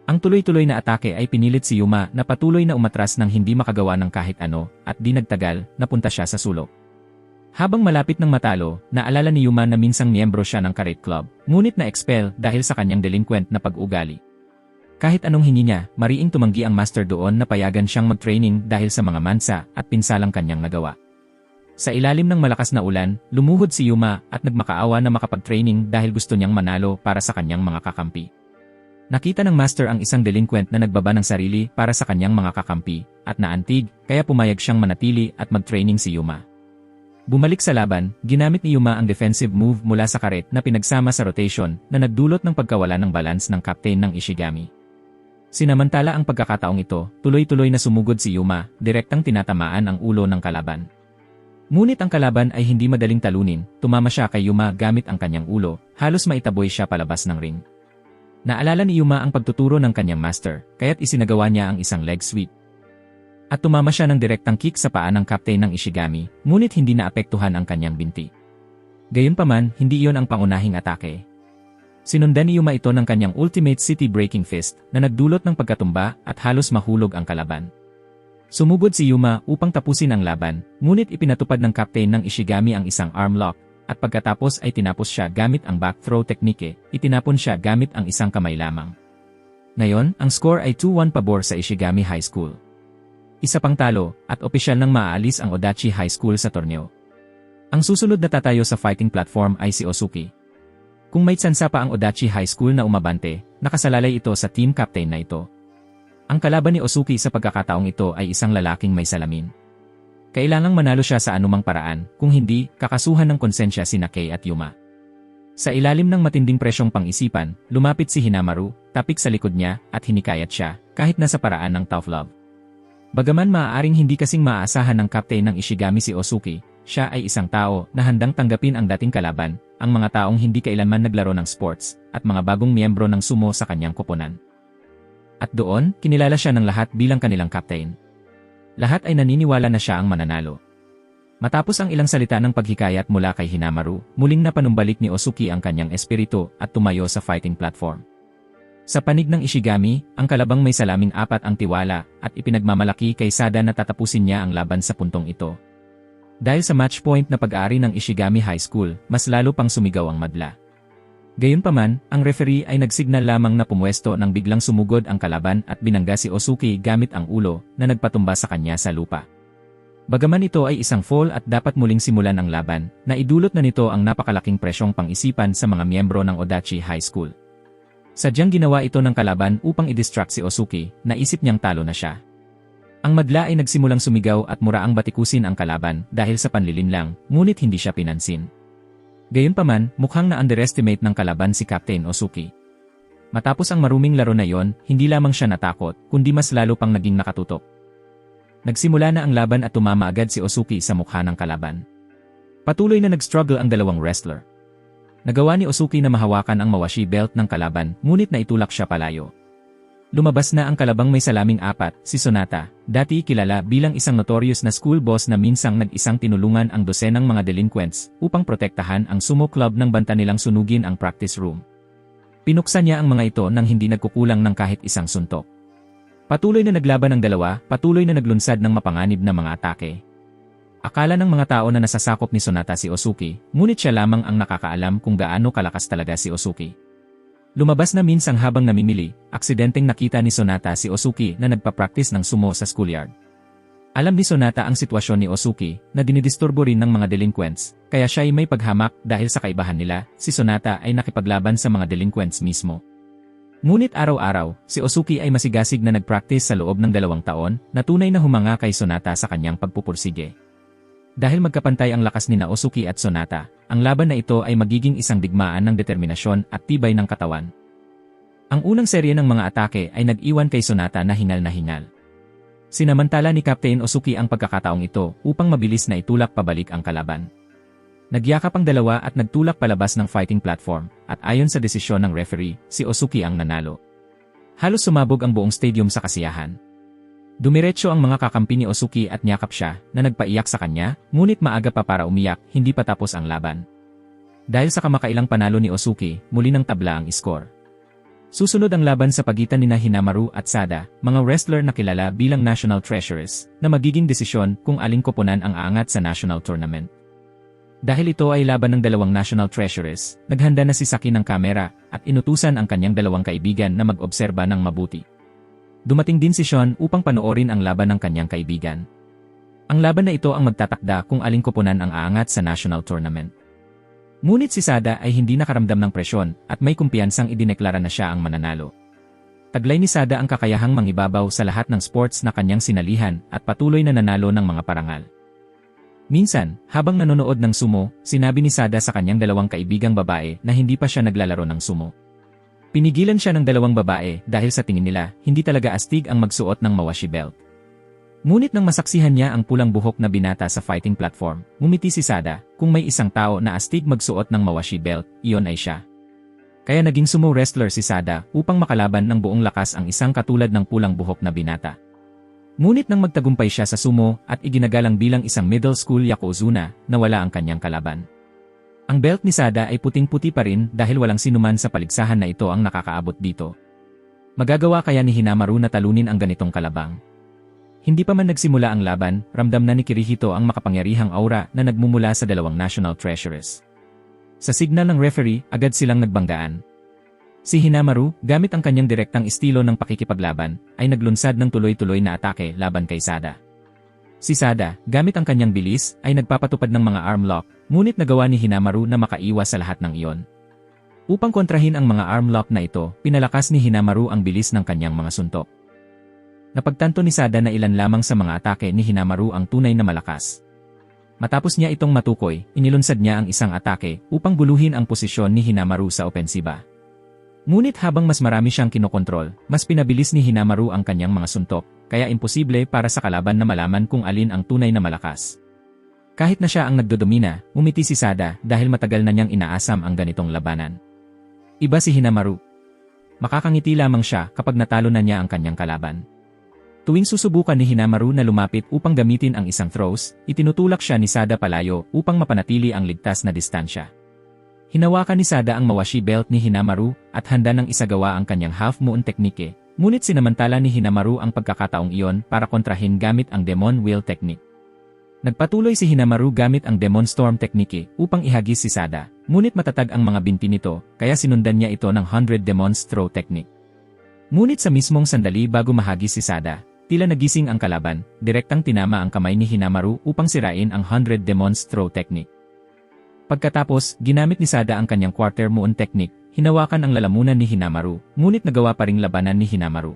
Ang tuloy-tuloy na atake ay pinilit si Yuma na patuloy na umatras nang hindi makagawa ng kahit ano at di nagtagal, napunta siya sa sulok. Habang malapit ng matalo, naalala ni Yuma na minsang miyembro siya ng Karate Club, ngunit na-expel dahil sa kanyang delinquent na pag-ugali. Kahit anong hingi niya, mariing tumanggi ang master doon na payagan siyang mag-training dahil sa mga mansa at pinsalang kanyang nagawa. Sa ilalim ng malakas na ulan, lumuhod si Yuma at nagmakaawa na makapag-training dahil gusto niyang manalo para sa kanyang mga kakampi. Nakita ng master ang isang delinquent na nagbaba ng sarili para sa kanyang mga kakampi, at naantig, kaya pumayag siyang manatili at mag-training si Yuma. Bumalik sa laban, ginamit ni Yuma ang defensive move mula sa karet na pinagsama sa rotation na nagdulot ng pagkawala ng balance ng captain ng Ishigami. Sinamantala ang pagkakataong ito, tuloy-tuloy na sumugod si Yuma, direktang tinatamaan ang ulo ng kalaban. Ngunit ang kalaban ay hindi madaling talunin, tumama siya kay Yuma gamit ang kanyang ulo, halos maitaboy siya palabas ng ring. Naalala ni Yuma ang pagtuturo ng kanyang master, kaya't isinagawa niya ang isang leg sweep. At tumama siya ng direktang kick sa paa ng captain ng Ishigami, ngunit hindi naapektuhan ang kanyang binti. Gayunpaman, hindi iyon ang pangunahing atake. Sinundan ni Yuma ito ng kanyang ultimate city breaking fist na nagdulot ng pagkatumba at halos mahulog ang kalaban. Sumugod si Yuma upang tapusin ang laban, ngunit ipinatupad ng captain ng Ishigami ang isang arm lock, at pagkatapos ay tinapos siya gamit ang back throw technique, itinapon siya gamit ang isang kamay lamang. Ngayon, ang score ay 2-1 pabor sa Ishigami High School. Isa pang talo, at opisyal nang maaalis ang Odachi High School sa torneo. Ang susunod na tatayo sa fighting platform ay si Osuki. Kung may tsansa pa ang Odachi High School na umabante, nakasalalay ito sa team captain na ito. Ang kalaban ni Osuki sa pagkakataong ito ay isang lalaking may salamin. Kailangang manalo siya sa anumang paraan, kung hindi, kakasuhan ng konsensya sina Kei at Yuma. Sa ilalim ng matinding presyong pang-isipan, lumapit si Hinamaru, tapik sa likod niya, at hinikayat siya, kahit nasa paraan ng tough love. Bagaman maaaring hindi kasing maaasahan ng captain ng Ishigami si Osuki, siya ay isang tao na handang tanggapin ang dating kalaban, ang mga taong hindi kailanman naglaro ng sports, at mga bagong miyembro ng sumo sa kanyang koponan. At doon, kinilala siya ng lahat bilang kanilang captain. Lahat ay naniniwala na siya ang mananalo. Matapos ang ilang salita ng paghikayat mula kay Hinamaru, muling napanumbalik ni Osuki ang kanyang espiritu at tumayo sa fighting platform. Sa panig ng Ishigami, ang kalabang may salaming apat ang tiwala at ipinagmamalaki kay Sada na tatapusin niya ang laban sa puntong ito. Dahil sa match point na pag-aari ng Ishigami High School, mas lalo pang sumigaw ang madla. Gayunpaman, ang referee ay nagsignal lamang na pumwesto nang biglang sumugod ang kalaban at binangga si Osuki gamit ang ulo na nagpatumba sa kanya sa lupa. Bagaman ito ay isang fall at dapat muling simulan ang laban, naidulot na nito ang napakalaking presyong pang-isipan sa mga miyembro ng Odachi High School. Sadyang ginawa ito ng kalaban upang i-distract si Osuki, naisip niyang talo na siya. Ang madla ay nagsimulang sumigaw at muraang batikusin ang kalaban dahil sa panlilinlang, ngunit hindi siya pinansin. Gayunpaman, mukhang na-underestimate ng kalaban si Captain Osuki. Matapos ang maruming laro na yon, hindi lamang siya natakot, kundi mas lalo pang naging nakatutok. Nagsimula na ang laban at tumama agad si Osuki sa mukha ng kalaban. Patuloy na nag-struggle ang dalawang wrestler. Nagawa ni Osuki na mahawakan ang mawashi belt ng kalaban, ngunit naitulak siya palayo. Lumabas na ang kalabang may salaming apat, si Sonata, dati kilala bilang isang notorious na school boss na minsang nag-isang tinulungan ang dosenang mga delinquents upang protektahan ang sumo club ng banta nilang sunugin ang practice room. Pinuksan niya ang mga ito nang hindi nagkukulang ng kahit isang suntok. Patuloy na naglaban ang dalawa, patuloy na naglunsad ng mapanganib na mga atake. Akala ng mga tao na nasasakop ni Sonata si Osuki, ngunit siya lamang ang nakakaalam kung gaano kalakas talaga si Osuki. Lumabas na minsang habang namimili, aksidenteng nakita ni Sonata si Osuki na nagpa-practice ng sumo sa schoolyard. Alam ni Sonata ang sitwasyon ni Osuki na dinidisturbo rin ng mga delinquents, kaya siya ay may paghamak dahil sa kaibahan nila, si Sonata ay nakipaglaban sa mga delinquents mismo. Ngunit araw-araw, si Osuki ay masigasig na nagpractice sa loob ng 2 taon na tunay na humanga kay Sonata sa kanyang pagpupursige. Dahil magkapantay ang lakas ni Osuki at Sonata, ang laban na ito ay magiging isang digmaan ng determinasyon at tibay ng katawan. Ang unang serye ng mga atake ay nag-iwan kay Sonata na hingal na hingal. Sinamantala ni Captain Osuki ang pagkakataong ito upang mabilis na itulak pabalik ang kalaban. Nagyakap ang dalawa at nagtulak palabas ng fighting platform, at ayon sa desisyon ng referee, si Osuki ang nanalo. Halos sumabog ang buong stadium sa kasiyahan. Dumiretso ang mga kakampi ni Osuki at niyakap siya na nagpaiyak sa kanya, ngunit maaga pa para umiyak, hindi pa tapos ang laban. Dahil sa kamakailang panalo ni Osuki, muli ng tabla ang score. Susunod ang laban sa pagitan nina Hinamaru at Sada, mga wrestler na kilala bilang national treasures, na magiging desisyon kung aling koponan ang aangat sa national tournament. Dahil ito ay laban ng 2 national treasures, naghanda na si Saki ng kamera at inutusan ang kanyang 2 kaibigan na mag-obserba ng mabuti. Dumating din si Sean upang panoorin ang laban ng kanyang kaibigan. Ang laban na ito ang magtatakda kung aling koponan ang aangat sa national tournament. Ngunit si Sada ay hindi nakaramdam ng presyon at may kumpiyansang idineklara na siya ang mananalo. Taglay ni Sada ang kakayahang mangibabaw sa lahat ng sports na kanyang sinalihan at patuloy na nanalo ng mga parangal. Minsan, habang nanonood ng sumo, sinabi ni Sada sa kanyang 2 kaibigang babae na hindi pa siya naglalaro ng sumo. Pinigilan siya ng 2 babae dahil sa tingin nila, hindi talaga astig ang magsuot ng mawashi belt. Ngunit nang masaksihan niya ang pulang buhok na binata sa fighting platform, ngumiti si Sada, kung may isang tao na astig magsuot ng mawashi belt, iyon ay siya. Kaya naging sumo wrestler si Sada upang makalaban ng buong lakas ang isang katulad ng pulang buhok na binata. Ngunit nang magtagumpay siya sa sumo at iginagalang bilang isang middle school yokozuna, nawala ang kanyang kalaban. Ang belt ni Sada ay puting-puti pa rin dahil walang sinuman sa paligsahan na ito ang nakakaabot dito. Magagawa kaya ni Hinamaru na talunin ang ganitong kalabang? Hindi pa man nagsimula ang laban, ramdam na ni Kirihito ang makapangyarihang aura na nagmumula sa 2 national treasures. Sa signal ng referee, agad silang nagbanggaan. Si Hinamaru, gamit ang kanyang direktang estilo ng pakikipaglaban, ay naglunsad ng tuloy-tuloy na atake laban kay Sada. Si Sada, gamit ang kanyang bilis, ay nagpapatupad ng mga arm lock, ngunit nagawa ni Hinamaru na makaiwas sa lahat ng iyon. Upang kontrahin ang mga arm lock na ito, pinalakas ni Hinamaru ang bilis ng kanyang mga suntok. Napagtanto ni Sada na ilan lamang sa mga atake ni Hinamaru ang tunay na malakas. Matapos niya itong matukoy, inilunsad niya ang isang atake upang guluhin ang posisyon ni Hinamaru sa opensiba. Ngunit habang mas marami siyang kinokontrol, mas pinabilis ni Hinamaru ang kanyang mga suntok, kaya imposible para sa kalaban na malaman kung alin ang tunay na malakas. Kahit na siya ang nagdodomina, umiti si Sada dahil matagal na niyang inaasam ang ganitong labanan. Iba si Hinamaru. Makakangiti lamang siya kapag natalo na niya ang kanyang kalaban. Tuwing susubukan ni Hinamaru na lumapit upang gamitin ang isang throws, itinutulak siya ni Sada palayo upang mapanatili ang ligtas na distansya. Hinawakan ni Sada ang mawashi belt ni Hinamaru at handa ng isagawa ang kanyang half-moon technique, ngunit sinamantala ni Hinamaru ang pagkakataong iyon para kontrahin gamit ang Demon Wheel technique. Nagpatuloy si Hinamaru gamit ang Demon Storm technique upang ihagis si Sada, ngunit matatag ang mga binti nito, kaya sinundan niya ito ng 100 Demon's Throw technique. Ngunit sa mismong sandali bago mahagis si Sada, tila nagising ang kalaban, direktang tinama ang kamay ni Hinamaru upang sirain ang 100 Demon's Throw technique. Pagkatapos, ginamit ni Sada ang kanyang quarter moon technique, hinawakan ang lalamunan ni Hinamaru, ngunit nagawa pa ring labanan ni Hinamaru.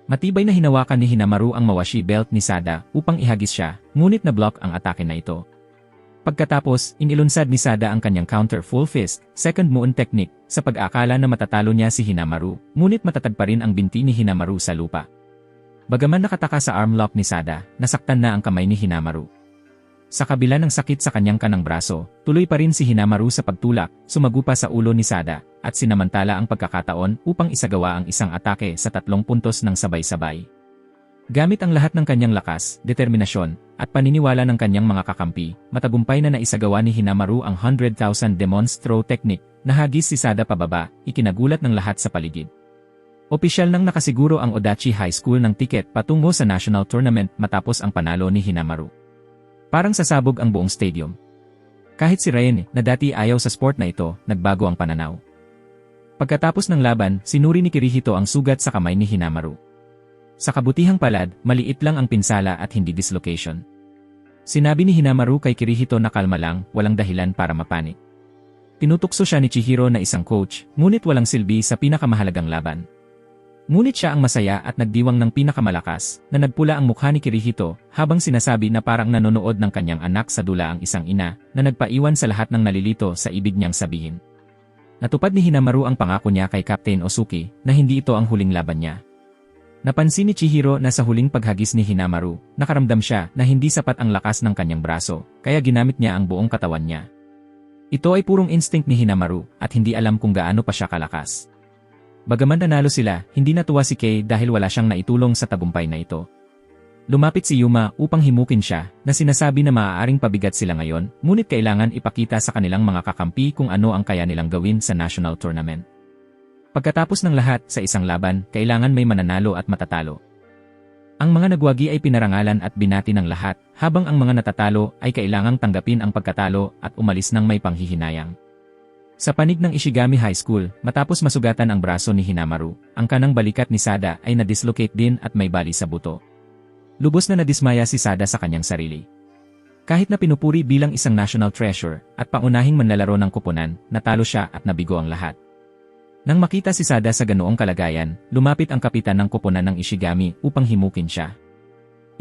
Matibay na hinawakan ni Hinamaru ang mawashi belt ni Sada upang ihagis siya, ngunit na-block ang atake na ito. Pagkatapos, inilunsad ni Sada ang kanyang counter full fist, second moon technique, sa pag-aakala na matatalo niya si Hinamaru, ngunit matatag pa rin ang binti ni Hinamaru sa lupa. Bagaman nakataka sa arm lock ni Sada, nasaktan na ang kamay ni Hinamaru. Sa kabila ng sakit sa kanyang kanang braso, tuloy pa rin si Hinamaru sa pagtulak, sumagupa sa ulo ni Sada, at sinamantala ang pagkakataon upang isagawa ang isang atake sa 3 puntos ng sabay-sabay. Gamit ang lahat ng kanyang lakas, determinasyon, at paniniwala ng kanyang mga kakampi, matagumpay na naisagawa ni Hinamaru ang 100,000 Demons Throw Technique, nahagis si Sada pababa, ikinagulat ng lahat sa paligid. Opisyal nang nakasiguro ang Odachi High School ng tiket patungo sa national tournament matapos ang panalo ni Hinamaru. Parang sasabog ang buong stadium. Kahit si Ryan, na dati ayaw sa sport na ito, nagbago ang pananaw. Pagkatapos ng laban, sinuri ni Kirihito ang sugat sa kamay ni Hinamaru. Sa kabutihang palad, maliit lang ang pinsala at hindi dislocation. Sinabi ni Hinamaru kay Kirihito na kalma lang, walang dahilan para mapanik. Tinutukso siya ni Chihiro na isang coach, ngunit walang silbi sa pinakamahalagang laban. Ngunit siya ang masaya at nagdiwang ng pinakamalakas, na nagpula ang mukha ni Kirihito, habang sinasabi na parang nanonood ng kanyang anak sa dula ang isang ina, na nagpaiwan sa lahat ng nalilito sa ibig niyang sabihin. Natupad ni Hinamaru ang pangako niya kay Captain Osuki, na hindi ito ang huling laban niya. Napansin ni Chihiro na sa huling paghagis ni Hinamaru, nakaramdam siya na hindi sapat ang lakas ng kanyang braso, kaya ginamit niya ang buong katawan niya. Ito ay purong instinct ni Hinamaru, at hindi alam kung gaano pa siya kalakas. Bagaman nanalo sila, hindi natuwa si Kei dahil wala siyang naitulong sa tagumpay na ito. Lumapit si Yuma upang himukin siya, na sinasabi na maaaring pabigat sila ngayon, ngunit kailangan ipakita sa kanilang mga kakampi kung ano ang kaya nilang gawin sa national tournament. Pagkatapos ng lahat sa isang laban, kailangan may mananalo at matatalo. Ang mga nagwagi ay pinarangalan at binati ng lahat, habang ang mga natatalo ay kailangang tanggapin ang pagkatalo at umalis ng may panghihinayang. Sa panig ng Ishigami High School, matapos masugatan ang braso ni Hinamaru, ang kanang balikat ni Sada ay na-dislocate din at may bali sa buto. Lubos na nadismaya si Sada sa kanyang sarili. Kahit na pinupuri bilang isang national treasure at paunahing manlalaro ng koponan, natalo siya at nabigo ang lahat. Nang makita si Sada sa ganoong kalagayan, lumapit ang kapitan ng koponan ng Ishigami upang himukin siya.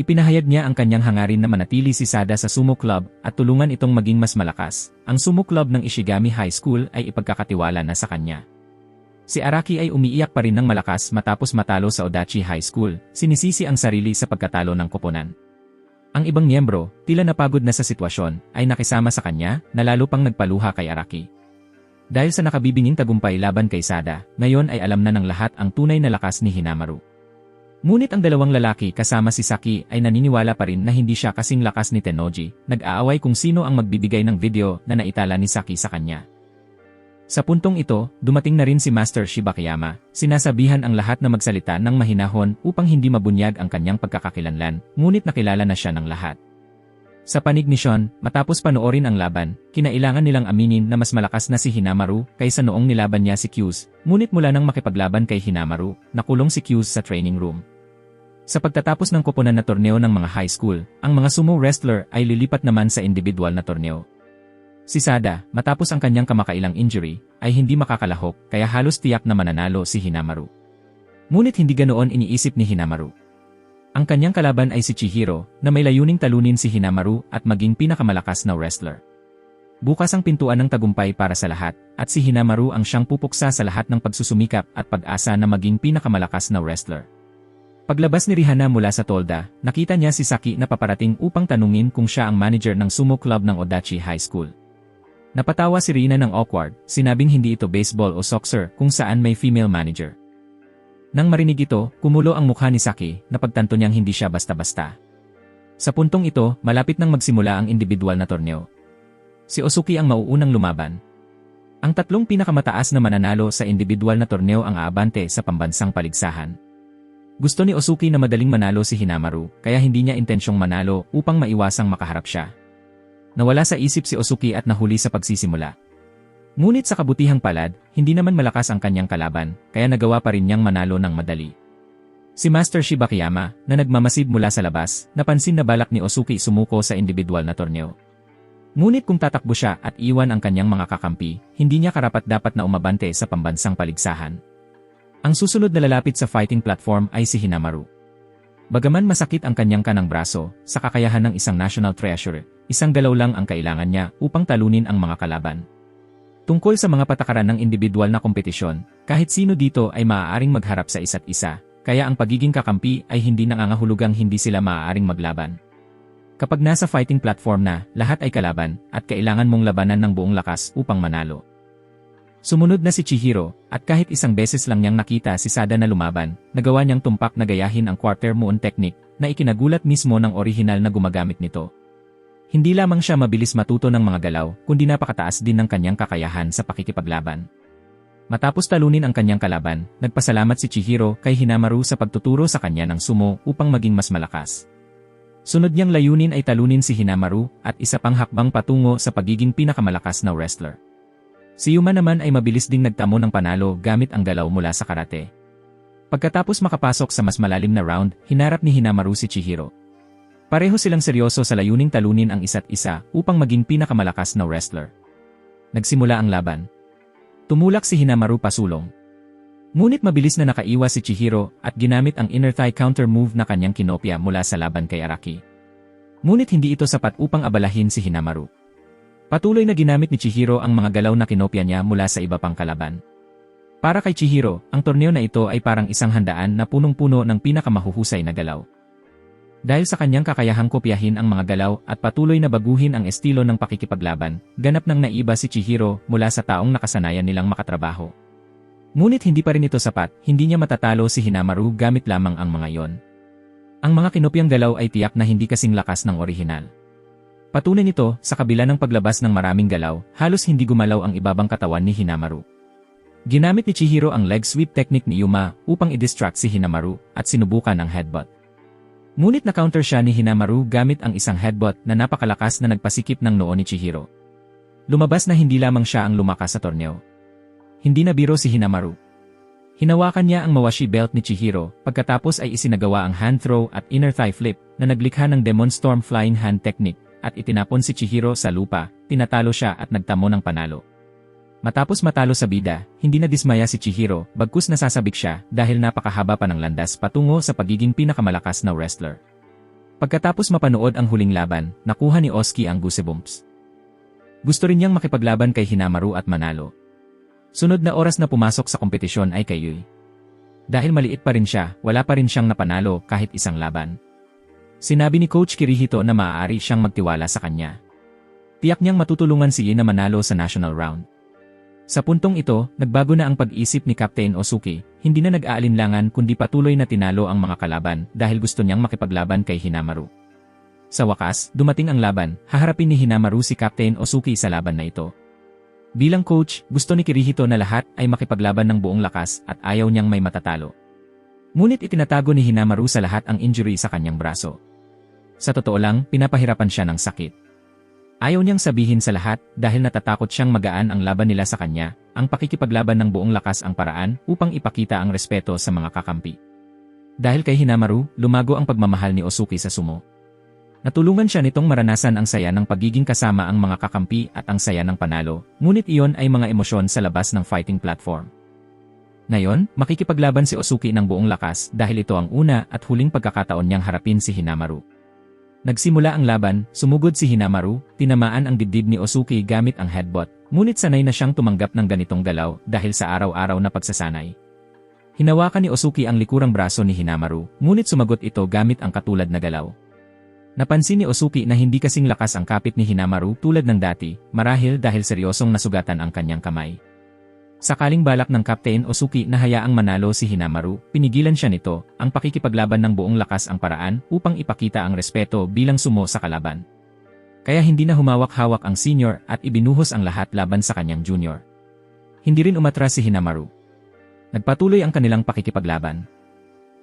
Ipinahayag niya ang kanyang hangarin na manatili si Sada sa sumo club at tulungan itong maging mas malakas. Ang sumo club ng Ishigami High School ay ipagkakatiwala na sa kanya. Si Araki ay umiiyak pa rin ng malakas matapos matalo sa Odachi High School, sinisisi ang sarili sa pagkatalo ng koponan. Ang ibang miyembro, tila napagod na sa sitwasyon, ay nakisama sa kanya, na lalo pang nagpaluha kay Araki. Dahil sa nakabibinging tagumpay laban kay Sada, ngayon ay alam na ng lahat ang tunay na lakas ni Hinamaru. Ngunit ang dalawang lalaki kasama si Saki ay naniniwala pa rin na hindi siya kasing lakas ni Tennoji, nag-aaway kung sino ang magbibigay ng video na naitala ni Saki sa kanya. Sa puntong ito, dumating na rin si Master Shibakiyama, sinasabihan ang lahat na magsalita ng mahinahon upang hindi mabunyag ang kanyang pagkakakilanlan, ngunit nakilala na siya ng lahat. Sa panig ni Sean, matapos panoorin ang laban, kinailangan nilang aminin na mas malakas na si Hinamaru kaysa noong nilaban niya si Kyus, ngunit mula nang makipaglaban kay Hinamaru, nakulong si Kyus sa training room. Sa pagtatapos ng koponan na torneo ng mga high school, ang mga sumo wrestler ay lilipat naman sa individual na torneo. Si Sada, matapos ang kanyang kamakailang injury, ay hindi makakalahok kaya halos tiyak na mananalo si Hinamaru. Ngunit hindi ganoon iniisip ni Hinamaru. Ang kanyang kalaban ay si Chihiro, na may layuning talunin si Hinamaru at maging pinakamalakas na wrestler. Bukas ang pintuan ng tagumpay para sa lahat, at si Hinamaru ang siyang pupuksa sa lahat ng pagsusumikap at pag-asa na maging pinakamalakas na wrestler. Paglabas ni Rihana mula sa tolda, nakita niya si Saki na paparating upang tanungin kung siya ang manager ng sumo club ng Odachi High School. Napatawa si Rina ng awkward, sinabing hindi ito baseball o soccer kung saan may female manager. Nang marinig ito, kumulo ang mukha ni Saki, napagtanto niyang hindi siya basta-basta. Sa puntong ito, malapit nang magsimula ang individual na torneo. Si Osuki ang mauunang lumaban. Ang tatlong pinakamataas na mananalo sa individual na torneo ang aabante sa pambansang paligsahan. Gusto ni Osuki na madaling manalo si Hinamaru, kaya hindi niya intensyong manalo upang maiwasang makaharap siya. Nawala sa isip si Osuki at nahuli sa pagsisimula. Ngunit sa kabutihang palad, hindi naman malakas ang kanyang kalaban, kaya nagawa pa rin niyang manalo ng madali. Si Master Shibakiyama, na nagmamasid mula sa labas, napansin na balak ni Osuki sumuko sa individual na torneo. Ngunit kung tatakbo siya at iwan ang kanyang mga kakampi, hindi niya karapat-dapat na umabante sa pambansang paligsahan. Ang susunod na lalapit sa fighting platform ay si Hinamaru. Bagaman masakit ang kanyang kanang braso, sa kakayahan ng isang national treasure, isang galaw lang ang kailangan niya upang talunin ang mga kalaban. Tungkol sa mga patakaran ng individual na kompetisyon, kahit sino dito ay maaaring magharap sa isa't isa, kaya ang pagiging kakampi ay hindi nangangahulugang hindi sila maaaring maglaban. Kapag nasa fighting platform na, lahat ay kalaban, at kailangan mong labanan ng buong lakas upang manalo. Sumunod na si Chihiro, at kahit isang beses lang niyang nakita si Sada na lumaban, nagawa niyang tumpak na gayahin ang quarter moon technique na ikinagulat mismo ng orihinal na gumagamit nito. Hindi lamang siya mabilis matuto ng mga galaw, kundi napakataas din ng kanyang kakayahan sa pakikipaglaban. Matapos talunin ang kanyang kalaban, nagpasalamat si Chihiro kay Hinamaru sa pagtuturo sa kanya ng sumo upang maging mas malakas. Sunod niyang layunin ay talunin si Hinamaru at isa pang hakbang patungo sa pagiging pinakamalakas na wrestler. Si Yuma naman ay mabilis ding nagtamo ng panalo gamit ang galaw mula sa karate. Pagkatapos makapasok sa mas malalim na round, hinarap ni Hinamaru si Chihiro. Pareho silang seryoso sa layuning talunin ang isa't isa upang maging pinakamalakas na wrestler. Nagsimula ang laban. Tumulak si Hinamaru pasulong. Ngunit mabilis na nakaiwas si Chihiro at ginamit ang inner thigh counter move na kanyang kinopya mula sa laban kay Araki. Ngunit hindi ito sapat upang abalahin si Hinamaru. Patuloy na ginamit ni Chihiro ang mga galaw na kinopya niya mula sa iba pang kalaban. Para kay Chihiro, ang torneo na ito ay parang isang handaan na punong-puno ng pinakamahuhusay na galaw. Dahil sa kanyang kakayahang kopyahin ang mga galaw at patuloy na baguhin ang estilo ng pakikipaglaban, ganap nang naiba si Chihiro mula sa taong nakasanayan nilang makatrabaho. Ngunit hindi pa rin ito sapat, hindi niya matatalo si Hinamaru gamit lamang ang mga yon. Ang mga kinopyang galaw ay tiyak na hindi kasing lakas ng orihinal. Patunay nito, sa kabila ng paglabas ng maraming galaw, halos hindi gumalaw ang ibabang katawan ni Hinamaru. Ginamit ni Chihiro ang leg sweep technique ni Yuma upang i-distract si Hinamaru at sinubukan ang headbutt. Ngunit na-counter siya ni Hinamaru gamit ang isang headbutt na napakalakas na nagpasikip ng noo ni Chihiro. Lumabas na hindi lamang siya ang lumakas sa torneo. Hindi na biro si Hinamaru. Hinawakan niya ang mawashi belt ni Chihiro, pagkatapos ay isinagawa ang hand throw at inner thigh flip na naglikha ng Demon Storm flying hand technique. At itinapon si Chihiro sa lupa, tinatalo siya at nagtamo ng panalo. Matapos matalo sa bida, hindi na dismaya si Chihiro, bagkus nasasabik siya dahil napakahaba pa ng landas patungo sa pagiging pinakamalakas na wrestler. Pagkatapos mapanood ang huling laban, nakuha ni Oski ang goosebumps. Gusto rin niyang makipaglaban kay Hinamaru at manalo. Sunod na oras na pumasok sa kompetisyon ay kay Yui. Dahil maliit pa rin siya, wala pa rin siyang napanalo kahit isang laban. Sinabi ni Coach Kirihito na maaari siyang magtiwala sa kanya. Tiyak niyang matutulungan si Yui na manalo sa national round. Sa puntong ito, nagbago na ang pag-isip ni Captain Osuki, hindi na nag-aalinlangan kundi patuloy na tinalo ang mga kalaban dahil gusto niyang makipaglaban kay Hinamaru. Sa wakas, dumating ang laban, haharapin ni Hinamaru si Captain Osuki sa laban na ito. Bilang coach, gusto ni Kirihito na lahat ay makipaglaban ng buong lakas at ayaw niyang may matatalo. Ngunit itinatago ni Hinamaru sa lahat ang injury sa kanyang braso. Sa totoo lang, pinapahirapan siya ng sakit. Ayaw niyang sabihin sa lahat dahil natatakot siyang magaan ang laban nila sa kanya, ang pakikipaglaban ng buong lakas ang paraan upang ipakita ang respeto sa mga kakampi. Dahil kay Hinamaru, lumago ang pagmamahal ni Osuki sa sumo. Natulungan siya nitong maranasan ang saya ng pagiging kasama ang mga kakampi at ang saya ng panalo, ngunit iyon ay mga emosyon sa labas ng fighting platform. Ngayon, makikipaglaban si Osuki ng buong lakas dahil ito ang una at huling pagkakataon niyang harapin si Hinamaru. Nagsimula ang laban, sumugod si Hinamaru, tinamaan ang dibdib ni Osuki gamit ang headbutt, ngunit sanay na siyang tumanggap ng ganitong galaw dahil sa araw-araw na pagsasanay. Hinawakan ni Osuki ang likurang braso ni Hinamaru, ngunit sumagot ito gamit ang katulad na galaw. Napansin ni Osuki na hindi kasing lakas ang kapit ni Hinamaru tulad ng dati, marahil dahil seryosong nasugatan ang kanyang kamay. Sakaling balak ng Captain Osuki na hayaang manalo si Hinamaru, pinigilan siya nito, ang pakikipaglaban ng buong lakas ang paraan upang ipakita ang respeto bilang sumo sa kalaban. Kaya hindi na humawak-hawak ang senior at ibinuhos ang lahat laban sa kanyang junior. Hindi rin umatras si Hinamaru. Nagpatuloy ang kanilang pakikipaglaban.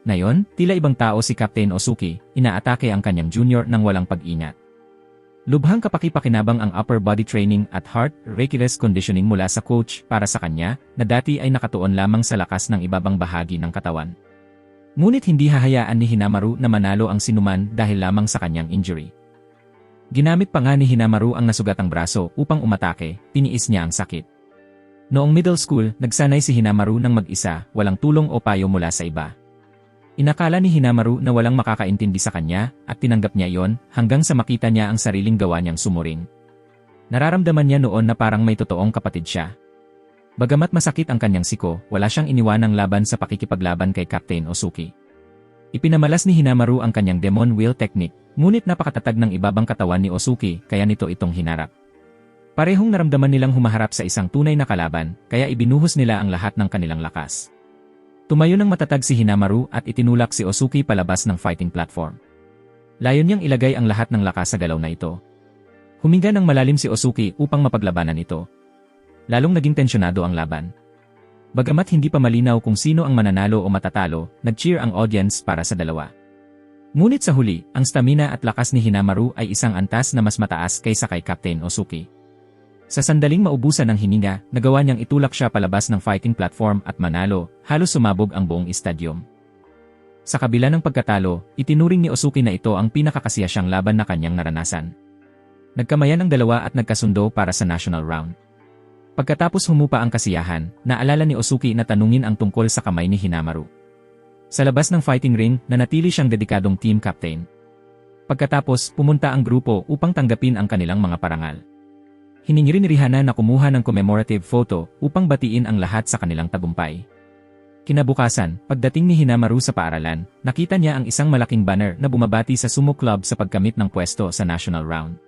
Ngayon, tila ibang tao si Captain Osuki, inaatake ang kanyang junior nang walang pag-ingat. Lubhang kapakipakinabang ang upper body training at heart reckless conditioning mula sa coach para sa kanya na dati ay nakatuon lamang sa lakas ng ibabang bahagi ng katawan. Ngunit hindi hahayaan ni Hinamaru na manalo ang sinuman dahil lamang sa kanyang injury. Ginamit pa nga ni Hinamaru ang nasugatang braso upang umatake, tiniis niya ang sakit. Noong middle school, nagsanay si Hinamaru ng mag-isa, walang tulong o payo mula sa iba. Inakala ni Hinamaru na walang makakaintindi sa kanya at tinanggap niya iyon hanggang sa makita niya ang sariling gawa niyang sumuring. Nararamdaman niya noon na parang may totoong kapatid siya. Bagamat masakit ang kanyang siko, wala siyang iniwanang laban sa pakikipaglaban kay Captain Osuki. Ipinamalas ni Hinamaru ang kanyang Demon Wheel technique, ngunit napakatatag ng ibabang katawan ni Osuki kaya nito itong hinarap. Parehong naramdaman nilang humaharap sa isang tunay na kalaban, kaya ibinuhos nila ang lahat ng kanilang lakas. Tumayo ng matatag si Hinamaru at itinulak si Osuki palabas ng fighting platform. Layon niyang ilagay ang lahat ng lakas sa galaw na ito. Huminga ng malalim si Osuki upang mapaglabanan ito. Lalong naging tensyonado ang laban. Bagamat hindi pa malinaw kung sino ang mananalo o matatalo, nag-cheer ang audience para sa dalawa. Ngunit sa huli, ang stamina at lakas ni Hinamaru ay isang antas na mas mataas kaysa kay Captain Osuki. Sa sandaling maubusan ng hininga, nagawa niyang itulak siya palabas ng fighting platform at manalo, halos sumabog ang buong estadium. Sa kabila ng pagkatalo, itinuring ni Osuki na ito ang pinakakasiyasyang laban na kanyang naranasan. Nagkamayan ang dalawa at nagkasundo para sa national round. Pagkatapos humupa ang kasiyahan, naalala ni Osuki na tanungin ang tungkol sa kamay ni Hinamaru. Sa labas ng fighting ring, nanatili siyang dedikadong team captain. Pagkatapos, pumunta ang grupo upang tanggapin ang kanilang mga parangal. Hiningi rin ni Rihanna na kumuha ng commemorative photo upang batiin ang lahat sa kanilang tagumpay. Kinabukasan, pagdating ni Hinamaru sa paaralan, nakita niya ang isang malaking banner na bumabati sa sumo club sa pagkamit ng pwesto sa national round.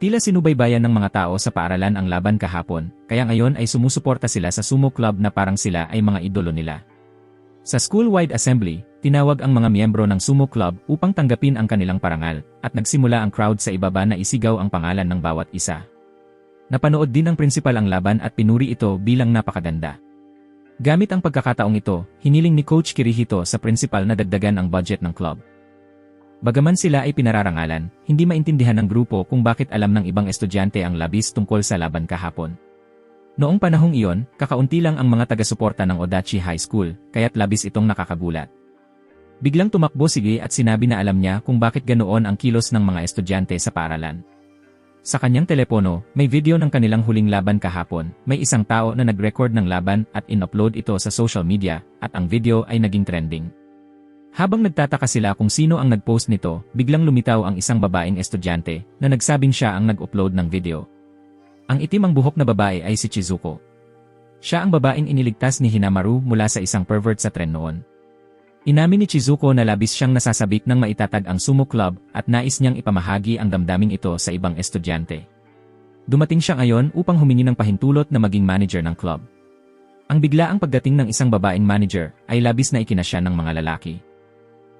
Tila sinubaybayan ng mga tao sa paaralan ang laban kahapon, kaya ngayon ay sumusuporta sila sa sumo club na parang sila ay mga idolo nila. Sa school-wide assembly, tinawag ang mga miyembro ng sumo club upang tanggapin ang kanilang parangal, at nagsimula ang crowd sa ibaba na isigaw ang pangalan ng bawat isa. Napanood din ng principal ang laban at pinuri ito bilang napakaganda. Gamit ang pagkakataong ito, hiniling ni Coach Kirihito sa principal na dagdagan ang budget ng club. Bagaman sila ay pinararangalan, hindi maintindihan ng grupo kung bakit alam ng ibang estudyante ang labis tungkol sa laban kahapon. Noong panahong iyon, kakaunti lang ang mga taga-suporta ng Odachi High School, kaya't labis itong nakakagulat. Biglang tumakbo si Gay at sinabi na alam niya kung bakit ganoon ang kilos ng mga estudyante sa paaralan. Sa kanyang telepono, may video ng kanilang huling laban kahapon, may isang tao na nag-record ng laban at in-upload ito sa social media, at ang video ay naging trending. Habang nagtataka sila kung sino ang nag-post nito, biglang lumitaw ang isang babaeng estudyante na nagsabing siya ang nag-upload ng video. Ang itim ang buhok na babae ay si Chizuko. Siya ang babaeng iniligtas ni Hinamaru mula sa isang pervert sa tren noon. Inamin ni Chizuko na labis siyang nasasabik nang maitatag ang sumo club at nais niyang ipamahagi ang damdaming ito sa ibang estudyante. Dumating siya ngayon upang humingi ng pahintulot na maging manager ng club. Ang biglaang pagdating ng isang babaeng manager ay labis na ikinasya ng mga lalaki.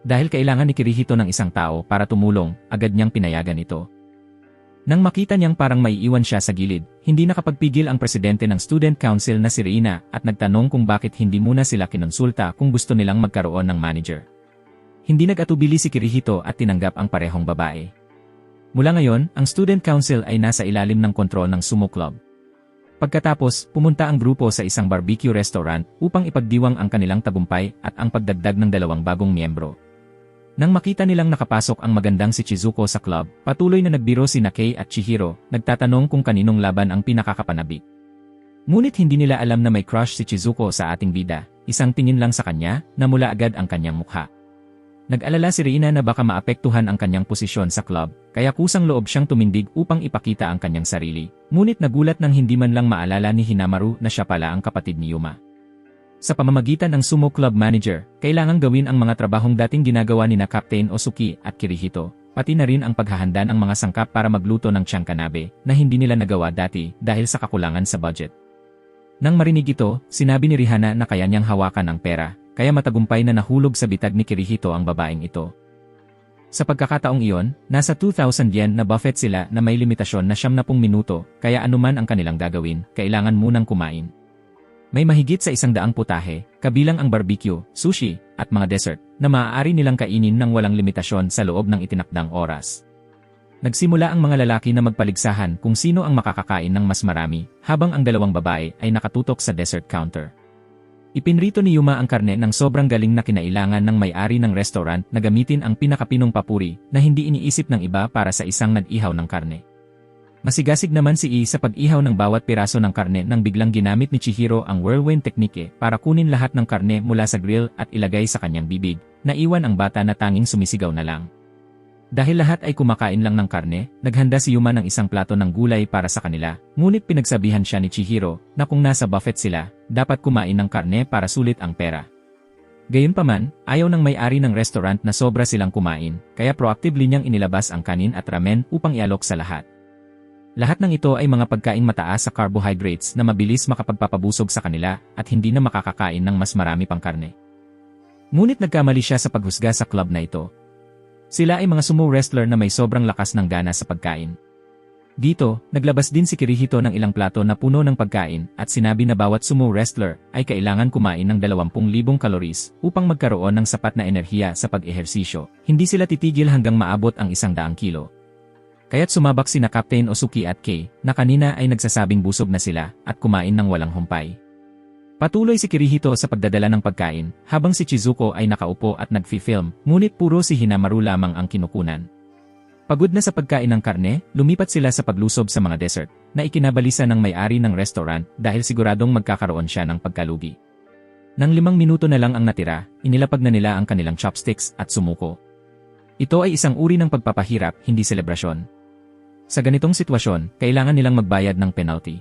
Dahil kailangan ni Kirihito ng isang tao para tumulong, agad niyang pinayagan ito. Nang makita niyang parang maiiwan siya sa gilid, hindi nakapagpigil ang presidente ng student council na si Reina at nagtanong kung bakit hindi muna sila kinonsulta kung gusto nilang magkaroon ng manager. Hindi nag-atubili si Kirihito at tinanggap ang parehong babae. Mula ngayon, ang student council ay nasa ilalim ng kontrol ng sumo club. Pagkatapos, pumunta ang grupo sa isang barbecue restaurant upang ipagdiwang ang kanilang tagumpay at ang pagdagdag ng 2 bagong miyembro. Nang makita nilang nakapasok ang magandang si Chizuko sa club, patuloy na nagbiro si Kei at Chihiro, nagtatanong kung kaninong laban ang pinakakapanabik. Ngunit hindi nila alam na may crush si Chizuko sa ating bida, isang tingin lang sa kanya, namula agad ang kanyang mukha. Nag-alala si Reina na baka maapektuhan ang kanyang posisyon sa club, kaya kusang loob siyang tumindig upang ipakita ang kanyang sarili, ngunit nagulat nang hindi man lang maalala ni Hinamaru na siya pala ang kapatid ni Yuma. Sa pamamagitan ng sumo club manager, kailangang gawin ang mga trabahong dating ginagawa ni Captain Osuki at Kirihito, pati na rin ang paghahanda ng mga sangkap para magluto ng tiyankanabe na hindi nila nagawa dati dahil sa kakulangan sa budget. Nang marinig ito, sinabi ni Rihanna na kaya niyang hawakan ang pera, kaya matagumpay na nahulog sa bitag ni Kirihito ang babaeng ito. Sa pagkakataong iyon, nasa 2,000 yen na buffet sila na may limitasyon na 70 minuto, kaya anuman ang kanilang gagawin, kailangan munang kumain. May mahigit sa 100 putahe, kabilang ang barbecue, sushi, at mga dessert, na maaari nilang kainin ng walang limitasyon sa loob ng itinakdang oras. Nagsimula ang mga lalaki na magpaligsahan kung sino ang makakakain ng mas marami, habang ang 2 babae ay nakatutok sa dessert counter. Ipinrito ni Yuma ang karne ng sobrang galing na kinailangan ng may-ari ng restaurant na gamitin ang pinakapinong papuri na hindi iniisip ng iba para sa isang nag-ihaw ng karne. Masigasig naman si I sa pag-ihaw ng bawat piraso ng karne nang biglang ginamit ni Chihiro ang whirlwind technique para kunin lahat ng karne mula sa grill at ilagay sa kanyang bibig, naiwan ang bata na tanging sumisigaw na lang. Dahil lahat ay kumakain lang ng karne, naghanda si Yuma ng isang plato ng gulay para sa kanila, ngunit pinagsabihan siya ni Chihiro na kung nasa buffet sila, dapat kumain ng karne para sulit ang pera. Gayunpaman, ayaw ng may-ari ng restaurant na sobra silang kumain, kaya proactively niyang inilabas ang kanin at ramen upang ialok sa lahat. Lahat ng ito ay mga pagkaing mataas sa carbohydrates na mabilis makapagpapabusog sa kanila at hindi na makakakain ng mas marami pang karne. Ngunit nagkamali siya sa paghusga sa club na ito. Sila ay mga sumo wrestler na may sobrang lakas ng gana sa pagkain. Dito, naglabas din si Kirihito ng ilang plato na puno ng pagkain at sinabi na bawat sumo wrestler ay kailangan kumain ng 20,000 calories upang magkaroon ng sapat na enerhiya sa pag-ehersisyo. Hindi sila titigil hanggang maabot ang 100 kilo. Kaya't sumabak sina Captain Osuki at Kei na kanina ay nagsasabing busog na sila at kumain ng walang humpay. Patuloy si Kirihito sa pagdadala ng pagkain habang si Chizuko ay nakaupo at nagfi-film, ngunit puro si Hinamaru lamang ang kinukunan. Pagod na sa pagkain ng karne, lumipat sila sa paglusob sa mga dessert na ikinabalisa ng may-ari ng restaurant dahil siguradong magkakaroon siya ng pagkalugi. Nang 5 minuto na lang ang natira, inilapag na nila ang kanilang chopsticks at sumuko. Ito ay isang uri ng pagpapahirap, hindi selebrasyon. Sa ganitong sitwasyon, kailangan nilang magbayad ng penalty.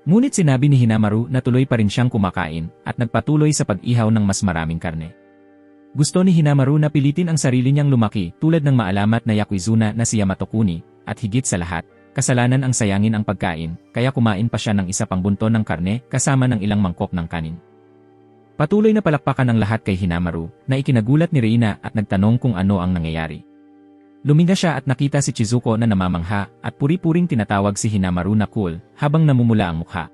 Ngunit sinabi ni Hinamaru na tuloy pa rin siyang kumakain at nagpatuloy sa pag-ihaw ng mas maraming karne. Gusto ni Hinamaru na pilitin ang sarili niyang lumaki tulad ng maalamat na Yakuizuna na si Yamato Kuni at higit sa lahat, kasalanan ang sayangin ang pagkain kaya kumain pa siya ng isa pang bunton ng karne kasama ng ilang mangkok ng kanin. Patuloy na palakpakan ang lahat kay Hinamaru na ikinagulat ni Reina at nagtanong kung ano ang nangyayari. Luminga siya at nakita si Chizuko na namamangha at puri-puring tinatawag si Hinamaru na cool habang namumula ang mukha.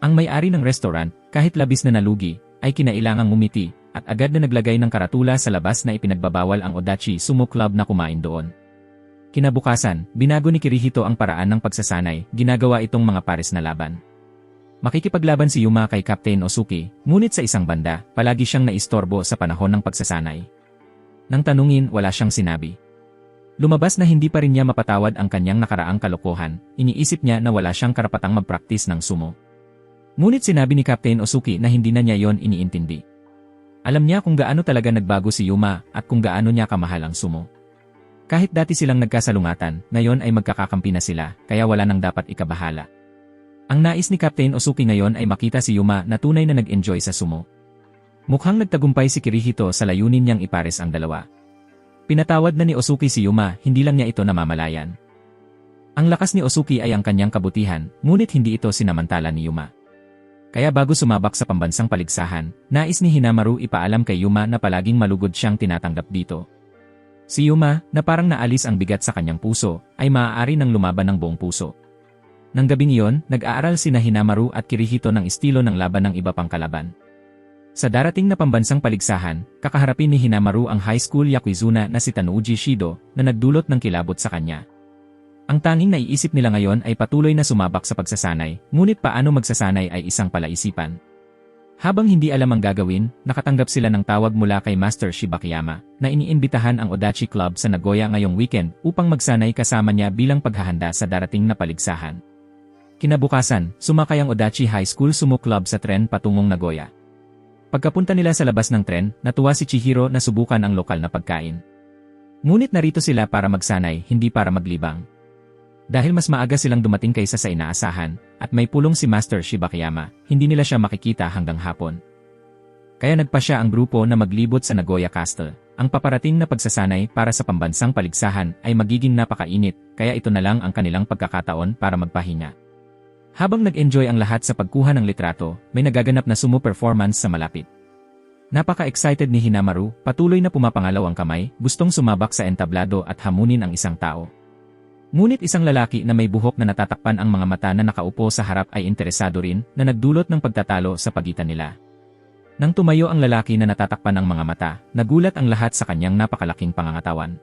Ang may-ari ng restaurant, kahit labis na nalugi, ay kinailangang ngumiti at agad na naglagay ng karatula sa labas na ipinagbabawal ang Odachi Sumo Club na kumain doon. Kinabukasan, binago ni Kirihito ang paraan ng pagsasanay, ginagawa itong mga pares na laban. Makikipaglaban si Yuma kay Captain Osuki, ngunit sa isang banda, palagi siyang naistorbo sa panahon ng pagsasanay. Nang tanungin, wala siyang sinabi. Lumabas na hindi pa rin niya mapatawad ang kanyang nakaraang kalokohan, iniisip niya na wala siyang karapatang mag-practice ng sumo. Ngunit sinabi ni Captain Osuki na hindi na niya yon iniintindi. Alam niya kung gaano talaga nagbago si Yuma at kung gaano niya kamahal ang sumo. Kahit dati silang nagkasalungatan, ngayon ay magkakakampi na sila, kaya wala nang dapat ikabahala. Ang nais ni Captain Osuki ngayon ay makita si Yuma na tunay na nag-enjoy sa sumo. Mukhang nagtagumpay si Kirihito sa layunin niyang ipares ang dalawa. Pinatawad na ni Osuki si Yuma, hindi lang niya ito namamalayan. Ang lakas ni Osuki ay ang kanyang kabutihan, ngunit hindi ito sinamantala ni Yuma. Kaya bago sumabak sa pambansang paligsahan, nais ni Hinamaru ipaalam kay Yuma na palaging malugod siyang tinatanggap dito. Si Yuma, na parang naalis ang bigat sa kanyang puso, ay maaari nang lumaban ng buong puso. Nang gabing iyon, nag-aaral sina Hinamaru at Kirihito ng estilo ng laban ng iba pang kalaban. Sa darating na pambansang paligsahan, kakaharapin ni Hinamaru ang high school Yakuizuna na si Tanuji Shido na nagdulot ng kilabot sa kanya. Ang tanging naiisip nila ngayon ay patuloy na sumabak sa pagsasanay, ngunit paano magsasanay ay isang palaisipan. Habang hindi alam ang gagawin, nakatanggap sila ng tawag mula kay Master Shibakiyama na iniimbitahan ang Odachi Club sa Nagoya ngayong weekend upang magsanay kasama niya bilang paghahanda sa darating na paligsahan. Kinabukasan, sumakay ang Odachi High School Sumo Club sa tren patungong Nagoya. Pagkapunta nila sa labas ng tren, natuwa si Chihiro na subukan ang lokal na pagkain. Ngunit narito sila para magsanay, hindi para maglibang. Dahil mas maaga silang dumating kaysa sa inaasahan, at may pulong si Master Shibakiyama, hindi nila siya makikita hanggang hapon. Kaya nagpa siya ang grupo na maglibot sa Nagoya Castle. Ang paparating na pagsasanay para sa pambansang paligsahan ay magiging napakainit, kaya ito na lang ang kanilang pagkakataon para magpahinga. Habang nag-enjoy ang lahat sa pagkuha ng litrato, may nagaganap na sumo performance sa malapit. Napaka-excited ni Hinamaru, patuloy na pumapangalaw ang kamay, gustong sumabak sa entablado at hamunin ang isang tao. Ngunit isang lalaki na may buhok na natatakpan ang mga mata na nakaupo sa harap ay interesado rin na nagdulot ng pagtatalo sa pagitan nila. Nang tumayo ang lalaki na natatakpan ang mga mata, nagulat ang lahat sa kanyang napakalaking pangangatawan.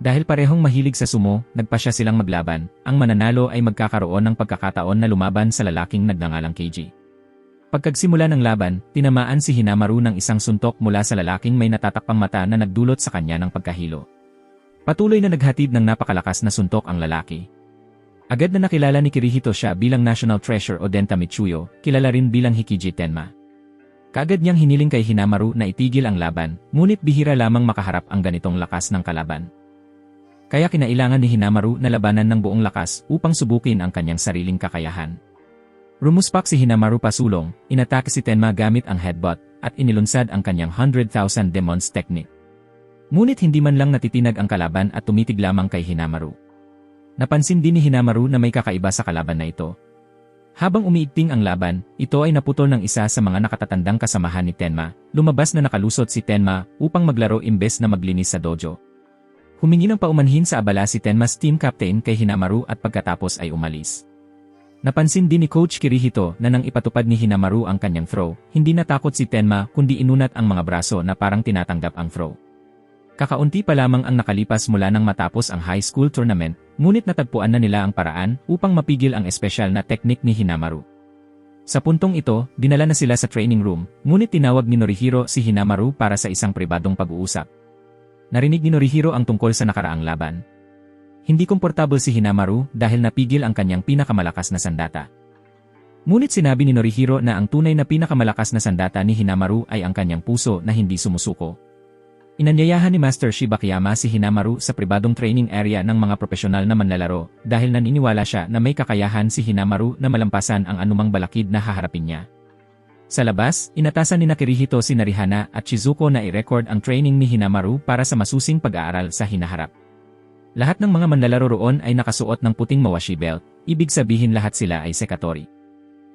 Dahil parehong mahilig sa sumo, nagpasya silang maglaban, ang mananalo ay magkakaroon ng pagkakataon na lumaban sa lalaking nagngangalang Keiji. Pagkagsimula ng laban, tinamaan si Hinamaru ng isang suntok mula sa lalaking may natatakpang mata na nagdulot sa kanya ng pagkahilo. Patuloy na naghatid ng napakalakas na suntok ang lalaki. Agad na nakilala ni Kirihito siya bilang National Treasure o Denta Michuyo, kilala rin bilang Hikiji Tenma. Kaagad niyang hiniling kay Hinamaru na itigil ang laban, ngunit bihira lamang makaharap ang ganitong lakas ng kalaban. Kaya kinailangan ni Hinamaru na labanan ng buong lakas upang subukin ang kanyang sariling kakayahan. Rumuspak si Hinamaru pasulong, inatake si Tenma gamit ang headbutt, at inilunsad ang kanyang 100,000 Demons Technique. Ngunit hindi man lang natitinag ang kalaban at tumitig lamang kay Hinamaru. Napansin din ni Hinamaru na may kakaiba sa kalaban na ito. Habang umiigting ang laban, ito ay naputol ng isa sa mga nakatatandang kasamahan ni Tenma. Lumabas na nakalusot si Tenma upang maglaro imbes na maglinis sa dojo. Humingi ng paumanhin sa abala si Tenma's team captain kay Hinamaru at pagkatapos ay umalis. Napansin din ni Coach Kirihito na nang ipatupad ni Hinamaru ang kanyang throw, hindi natakot si Tenma kundi inunat ang mga braso na parang tinatanggap ang throw. Kakaunti pa lamang ang nakalipas mula nang matapos ang high school tournament, ngunit natagpuan na nila ang paraan upang mapigil ang espesyal na teknik ni Hinamaru. Sa puntong ito, dinala na sila sa training room, ngunit tinawag ni Norihiro si Hinamaru para sa isang pribadong pag-uusap. Narinig ni Norihiro ang tungkol sa nakaraang laban. Hindi komportable si Hinamaru dahil napigil ang kanyang pinakamalakas na sandata. Ngunit sinabi ni Norihiro na ang tunay na pinakamalakas na sandata ni Hinamaru ay ang kanyang puso na hindi sumusuko. Inanyayahan ni Master Shibakiyama si Hinamaru sa pribadong training area ng mga profesional na manlalaro dahil naniniwala siya na may kakayahan si Hinamaru na malampasan ang anumang balakid na haharapin niya. Sa labas, inatasan ni Kirihito si Narihana at Shizuko na i-record ang training ni Hinamaru para sa masusing pag-aaral sa hinaharap. Lahat ng mga manlalaro roon ay nakasuot ng puting mawashi belt, ibig sabihin lahat sila ay sekatori.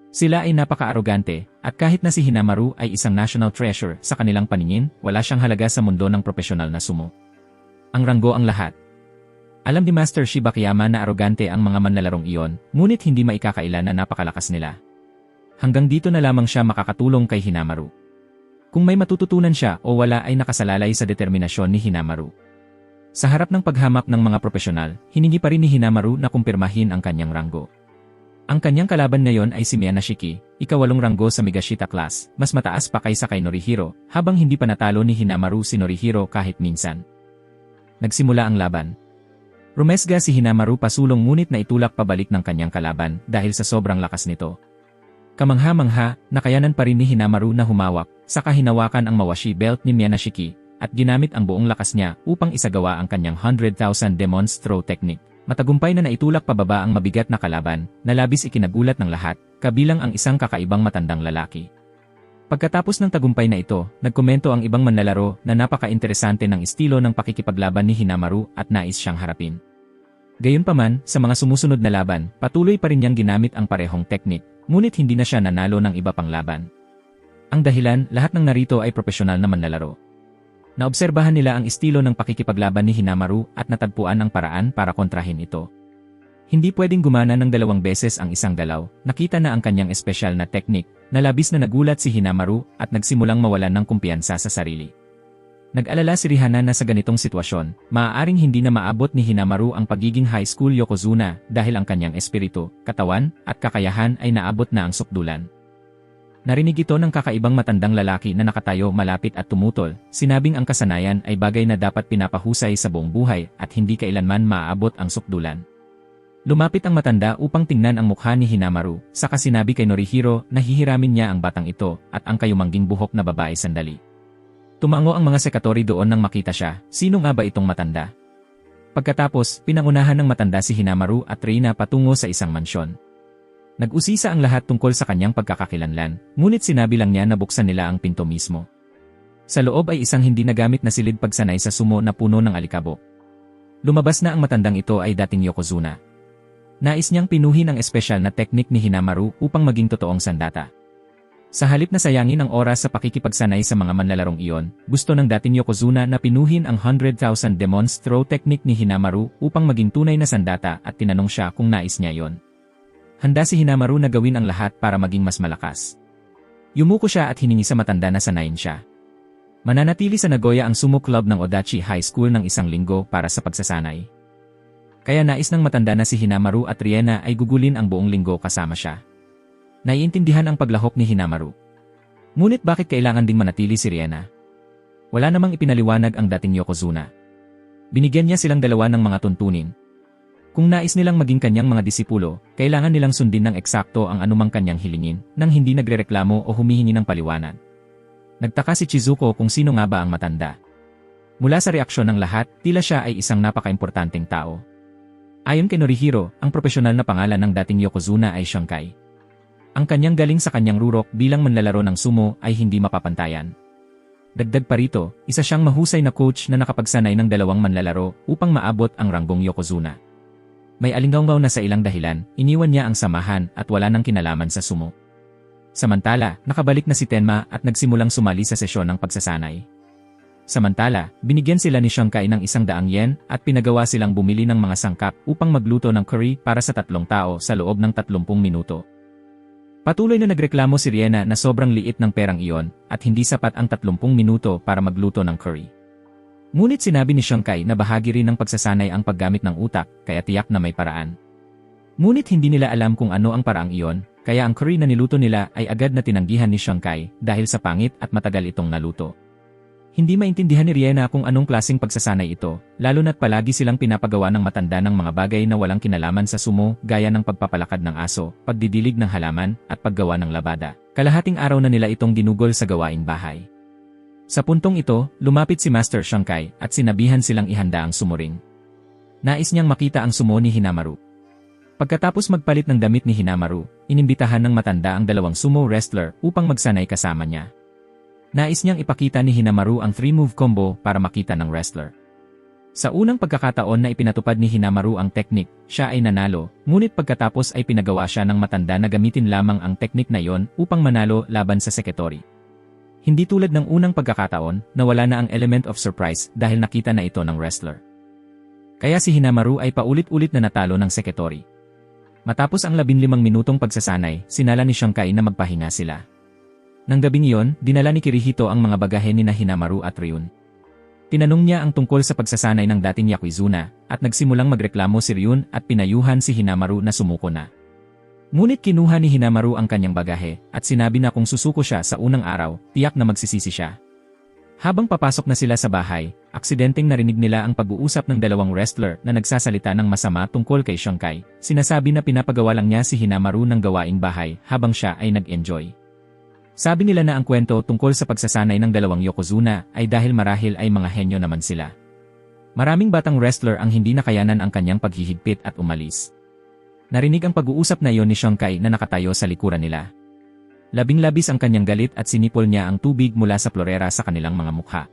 Sila ay napaka-arogante, at kahit na si Hinamaru ay isang national treasure sa kanilang paningin, wala siyang halaga sa mundo ng profesional na sumo. Ang ranggo ang lahat. Alam ni Master Shibakiyama na arogante ang mga manlalarong iyon, ngunit hindi maikakailan na napakalakas nila. Hanggang dito na lamang siya makakatulong kay Hinamaru. Kung may matututunan siya o wala ay nakasalalay sa determinasyon ni Hinamaru. Sa harap ng paghamak ng mga profesional, hiningi pa rin ni Hinamaru na kumpirmahin ang kanyang ranggo. Ang kanyang kalaban ngayon ay si Miyashiki, ika-8 ranggo sa Migashita class, mas mataas pa kaysa kay Norihiro, habang hindi pa natalo ni Hinamaru si Norihiro kahit minsan. Nagsimula ang laban. Rumesga si Hinamaru pasulong ngunit naitulak pabalik ng kanyang kalaban dahil sa sobrang lakas nito. Kamangha-mangha, nakayanan pa rin ni Hinamaru na humawak, saka hinawakan ang mawashi belt ni Miyashiki, at ginamit ang buong lakas niya upang isagawa ang kanyang 100,000 Demons Throw technique. Matagumpay na naitulak pababa ang mabigat na kalaban, na labis ikinagulat ng lahat, kabilang ang isang kakaibang matandang lalaki. Pagkatapos ng tagumpay na ito, nagkomento ang ibang manlalaro na napaka-interesante ng estilo ng pakikipaglaban ni Hinamaru at nais siyang harapin. Gayunpaman, sa mga sumusunod na laban, patuloy pa rin niyang ginamit ang parehong teknik, ngunit hindi na siya nanalo ng iba pang laban. Ang dahilan, lahat ng narito ay profesional na manlalaro. Naobserbahan nila ang estilo ng pakikipaglaban ni Hinamaru at natagpuan ang paraan para kontrahin ito. Hindi pwedeng gumana ng 2 beses ang isang galaw, nakita na ang kanyang espesyal na teknik, na labis na nagulat si Hinamaru at nagsimulang mawalan ng kumpiyansa sa sarili. Nag-alala si Rihana na sa ganitong sitwasyon, maaaring hindi na maabot ni Hinamaru ang pagiging high school yokozuna dahil ang kanyang espiritu, katawan, at kakayahan ay naabot na ang sukdulan. Narinig ito ng kakaibang matandang lalaki na nakatayo malapit at tumutol, sinabing ang kasanayan ay bagay na dapat pinapahusay sa buong buhay at hindi kailanman maaabot ang sukdulan. Lumapit ang matanda upang tingnan ang mukha ni Hinamaru, saka sinabi kay Norihiro na hihiramin niya ang batang ito at ang kayumangging buhok na babae sandali. Tumango ang mga sekatori doon nang makita siya, sino nga ba itong matanda? Pagkatapos, pinangunahan ng matanda si Hinamaru at Reina patungo sa isang mansyon. Nag-usisa ang lahat tungkol sa kanyang pagkakakilanlan, ngunit sinabi lang niya na buksan nila ang pinto mismo. Sa loob ay isang hindi nagamit na silid pagsanay sa sumo na puno ng alikabok. Lumabas na ang matandang ito ay dating yokozuna. Nais niyang pinuhin ang espesyal na teknik ni Hinamaru upang maging totoong sandata. Sa halip na sayangin ang oras sa pakikipagsanay sa mga manlalarong iyon, gusto ng dating yokozuna na pinuhin ang 100,000 Demons Throw technique ni Hinamaru upang maging tunay na sandata at tinanong siya kung nais niya yon. Handa si Hinamaru na gawin ang lahat para maging mas malakas. Yumuko siya at hiningi sa matanda na sanayin siya. Mananatili sa Nagoya ang sumo club ng Odachi High School ng 1 linggo para sa pagsasanay. Kaya nais ng matanda na si Hinamaru at Riena ay gugulin ang buong linggo kasama siya. Naiintindihan ang paglahok ni Hinamaru. Ngunit bakit kailangan ding manatili si Riena? Wala namang ipinaliwanag ang dating yokozuna. Binigyan niya silang 2 ng mga tuntunin. Kung nais nilang maging kanyang mga disipulo, kailangan nilang sundin ng eksakto ang anumang kanyang hilingin, nang hindi nagrereklamo o humihingi ng paliwanag. Nagtaka si Chizuko kung sino nga ba ang matanda. Mula sa reaksyon ng lahat, tila siya ay isang napaka-importanteng tao. Ayon kay Norihiro, ang profesional na pangalan ng dating yokozuna ay Shunkai. Ang kanyang galing sa kanyang rurok bilang manlalaro ng sumo ay hindi mapapantayan. Dagdag pa rito, isa siyang mahusay na coach na nakapagsanay ng 2 manlalaro upang maabot ang ranggong yokozuna. May alinggaw na sa ilang dahilan, iniwan niya ang samahan at wala nang kinalaman sa sumo. Samantala, nakabalik na si Tenma at nagsimulang sumali sa sesyon ng pagsasanay. Samantala, binigyan sila ni Xiang Kai ng 100 yen at pinagawa silang bumili ng mga sangkap upang magluto ng curry para sa 3 tao sa loob ng 30 minuto. Patuloy na nagreklamo si Rihanna na sobrang liit ng perang iyon at hindi sapat ang 30 minuto para magluto ng curry. Ngunit sinabi ni Xiang Kai na bahagi rin ng pagsasanay ang paggamit ng utak, kaya tiyak na may paraan. Ngunit hindi nila alam kung ano ang paraang iyon, kaya ang curry na niluto nila ay agad na tinanggihan ni Xiang Kai dahil sa pangit at matagal itong naluto. Hindi maintindihan ni Rihanna kung anong klaseng pagsasanay ito, lalo na't palagi silang pinapagawa ng matanda ng mga bagay na walang kinalaman sa sumo gaya ng pagpapalakad ng aso, pagdidilig ng halaman, at paggawa ng labada. Kalahating araw na nila itong ginugol sa gawaing bahay. Sa puntong ito, lumapit si Master Xiang Kai at sinabihan silang ihanda ang sumuring. Nais niyang makita ang sumo ni Hinamaru. Pagkatapos magpalit ng damit ni Hinamaru, inimbitahan ng matanda ang 2 sumo wrestler upang magsanay kasama niya. Nais niyang ipakita ni Hinamaru ang 3-move combo para makita ng wrestler. Sa unang pagkakataon na ipinatupad ni Hinamaru ang teknik, siya ay nanalo, ngunit pagkatapos ay pinagawa siya ng matanda na gamitin lamang ang teknik na iyon upang manalo laban sa Seketori. Hindi tulad ng unang pagkakataon, nawala na ang element of surprise dahil nakita na ito ng wrestler. Kaya si Hinamaru ay paulit-ulit na natalo ng Seketori. Matapos ang 15 minutong pagsasanay, sinala ni Xiang Kai na magpahinga sila. Nang gabing iyon, dinala ni Kirihito ang mga bagahe ni Hinamaru at Ryun. Tinanong niya ang tungkol sa pagsasanay ng dating Yokozuna, at nagsimulang magreklamo si Ryun at pinayuhan si Hinamaru na sumuko na. Ngunit kinuha ni Hinamaru ang kanyang bagahe at sinabi na kung susuko siya sa unang araw, tiyak na magsisisi siya. Habang papasok na sila sa bahay, aksidenteng narinig nila ang pag-uusap ng 2 wrestler na nagsasalita ng masama tungkol kay Xiang Kai. Sinasabi na pinapagawa lang niya si Hinamaru ng gawaing bahay habang siya ay nag-enjoy. Sabi nila na ang kwento tungkol sa pagsasanay ng 2 Yokozuna ay dahil marahil ay mga henyo naman sila. Maraming batang wrestler ang hindi nakayanan ang kanyang paghihigpit at umalis. Narinig ang pag-uusap na iyon ni Xiang Kai na nakatayo sa likuran nila. Labing-labis ang kanyang galit at sinipol niya ang tubig mula sa florera sa kanilang mga mukha.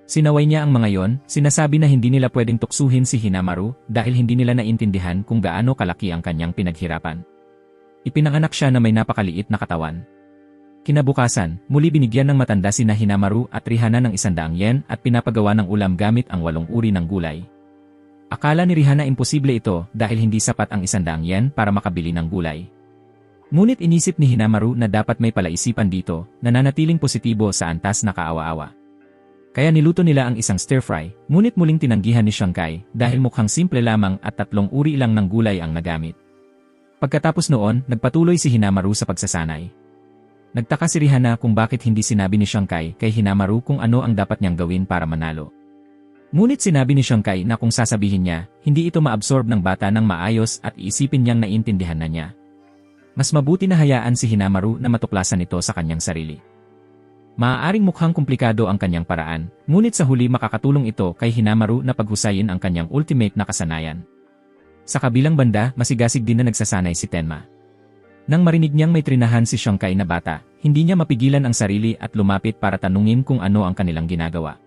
Sinaway niya ang mga iyon, sinasabi na hindi nila pwedeng tuksuhin si Hinamaru dahil hindi nila naintindihan kung gaano kalaki ang kanyang pinaghirapan. Ipinanganak siya na may napakaliit na katawan. Kinabukasan, muli binigyan ng matanda sina Hinamaru at Rihanna ng 100 yen at pinapagawa ng ulam gamit ang 8 uri ng gulay. Akala ni Rihanna imposible ito dahil hindi sapat ang 100 yen para makabili ng gulay. Ngunit inisip ni Hinamaru na dapat may palaisipan dito, nananatiling positibo sa antas na kaawa-awa. Kaya niluto nila ang isang stir-fry, ngunit muling tinanggihan ni Xiang Kai dahil mukhang simple lamang at 3 uri lang ng gulay ang nagamit. Pagkatapos noon, nagpatuloy si Hinamaru sa pagsasanay. Nagtaka si Rihanna kung bakit hindi sinabi ni Xiang Kai kay Hinamaru kung ano ang dapat niyang gawin para manalo. Ngunit sinabi ni Xiang Kai na kung sasabihin niya, hindi ito maabsorb ng bata ng maayos at iisipin niyang naiintindihan na niya. Mas mabuti na hayaan si Hinamaru na matuklasan ito sa kanyang sarili. Maaaring mukhang komplikado ang kanyang paraan, ngunit sa huli makakatulong ito kay Hinamaru na paghusayin ang kanyang ultimate na kasanayan. Sa kabilang banda, masigasig din na nagsasanay si Tenma. Nang marinig niyang may trinahan si Xiang Kai na bata, hindi niya mapigilan ang sarili at lumapit para tanungin kung ano ang kanilang ginagawa.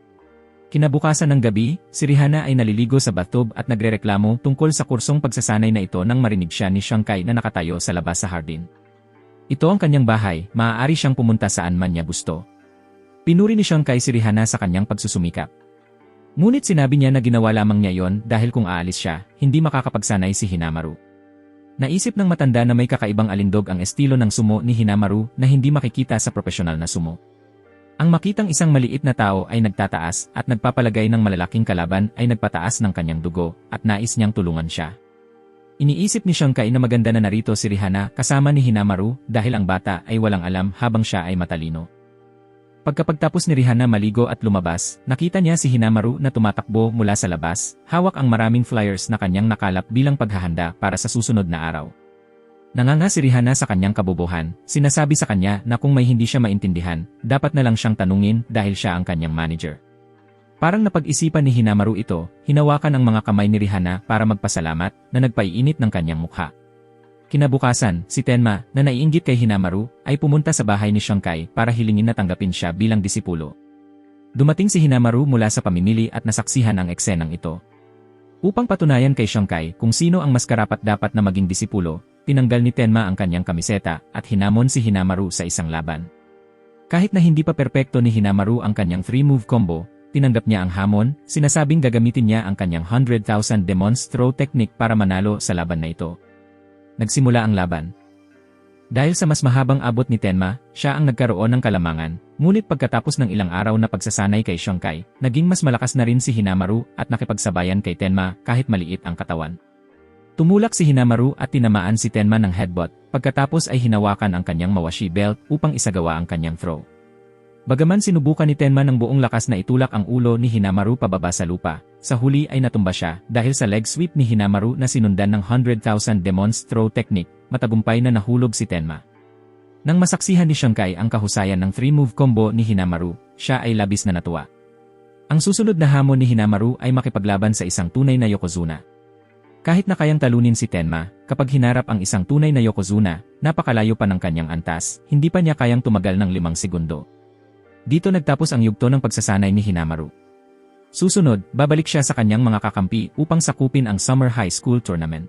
Kinabukasan ng gabi, si Rihanna ay naliligo sa bathtub at nagrereklamo tungkol sa kursong pagsasanay na ito nang marinig siya ni Xiang Kai na nakatayo sa labas sa hardin. Ito ang kanyang bahay, maaari siyang pumunta saan man niya gusto. Pinuri ni Xiang Kai si Rihanna sa kanyang pagsusumikap. Ngunit sinabi niya na ginawa lamang niya yon dahil kung aalis siya, hindi makakapagsanay si Hinamaru. Naisip ng matanda na may kakaibang alindog ang estilo ng sumo ni Hinamaru na hindi makikita sa profesional na sumo. Ang makitang isang maliit na tao ay nagtataas at nagpapalagay ng malalaking kalaban ay nagpataas ng kanyang dugo at nais niyang tulungan siya. Iniisip ni Xiang Kai na maganda na narito si Rihanna kasama ni Hinamaru dahil ang bata ay walang alam habang siya ay matalino. Pagkapagtapos ni Rihanna maligo at lumabas, nakita niya si Hinamaru na tumatakbo mula sa labas, hawak ang maraming flyers na kanyang nakalap bilang paghahanda para sa susunod na araw. Nanganga si Rihanna sa kanyang kabobohan, sinasabi sa kanya na kung may hindi siya maintindihan, dapat na lang siyang tanungin dahil siya ang kanyang manager. Parang napag-isipan ni Hinamaru ito, hinawakan ang mga kamay ni Rihanna para magpasalamat na nagpaiinit ng kanyang mukha. Kinabukasan, si Tenma, na naiinggit kay Hinamaru, ay pumunta sa bahay ni Xiang Kai para hilingin na tanggapin siya bilang disipulo. Dumating si Hinamaru mula sa pamimili at nasaksihan ang eksenang ito. Upang patunayan kay Xiongkai kung sino ang mas karapat-dapat na maging disipulo, tinanggal ni Tenma ang kanyang kamiseta at hinamon si Hinamaru sa isang laban. Kahit na hindi pa perpekto ni Hinamaru ang kanyang 3-move combo, tinanggap niya ang hamon, sinasabing gagamitin niya ang kanyang 100,000 Demon's Throw technique para manalo sa laban na ito. Nagsimula ang laban. Dahil sa mas mahabang abot ni Tenma, siya ang nagkaroon ng kalamangan, ngunit pagkatapos ng ilang araw na pagsasanay kay Xiongkai, naging mas malakas na rin si Hinamaru at nakipagsabayan kay Tenma kahit maliit ang katawan. Tumulak si Hinamaru at tinamaan si Tenma ng headbutt, pagkatapos ay hinawakan ang kanyang mawashi belt upang isagawa ang kanyang throw. Bagaman sinubukan ni Tenma ng buong lakas na itulak ang ulo ni Hinamaru pababa sa lupa, sa huli ay natumba siya dahil sa leg sweep ni Hinamaru na sinundan ng 100,000 Demon's Throw technique, matagumpay na nahulog si Tenma. Nang masaksihan ni Xiongkai ang kahusayan ng 3-move combo ni Hinamaru, siya ay labis na natuwa. Ang susunod na hamon ni Hinamaru ay makipaglaban sa isang tunay na Yokozuna. Kahit na kayang talunin si Tenma, kapag hinarap ang isang tunay na Yokozuna, napakalayo pa ng kanyang antas, hindi pa niya kayang tumagal ng 5 segundo. Dito nagtapos ang yugto ng pagsasanay ni Hinamaru. Susunod, babalik siya sa kanyang mga kakampi upang sakupin ang Summer High School Tournament.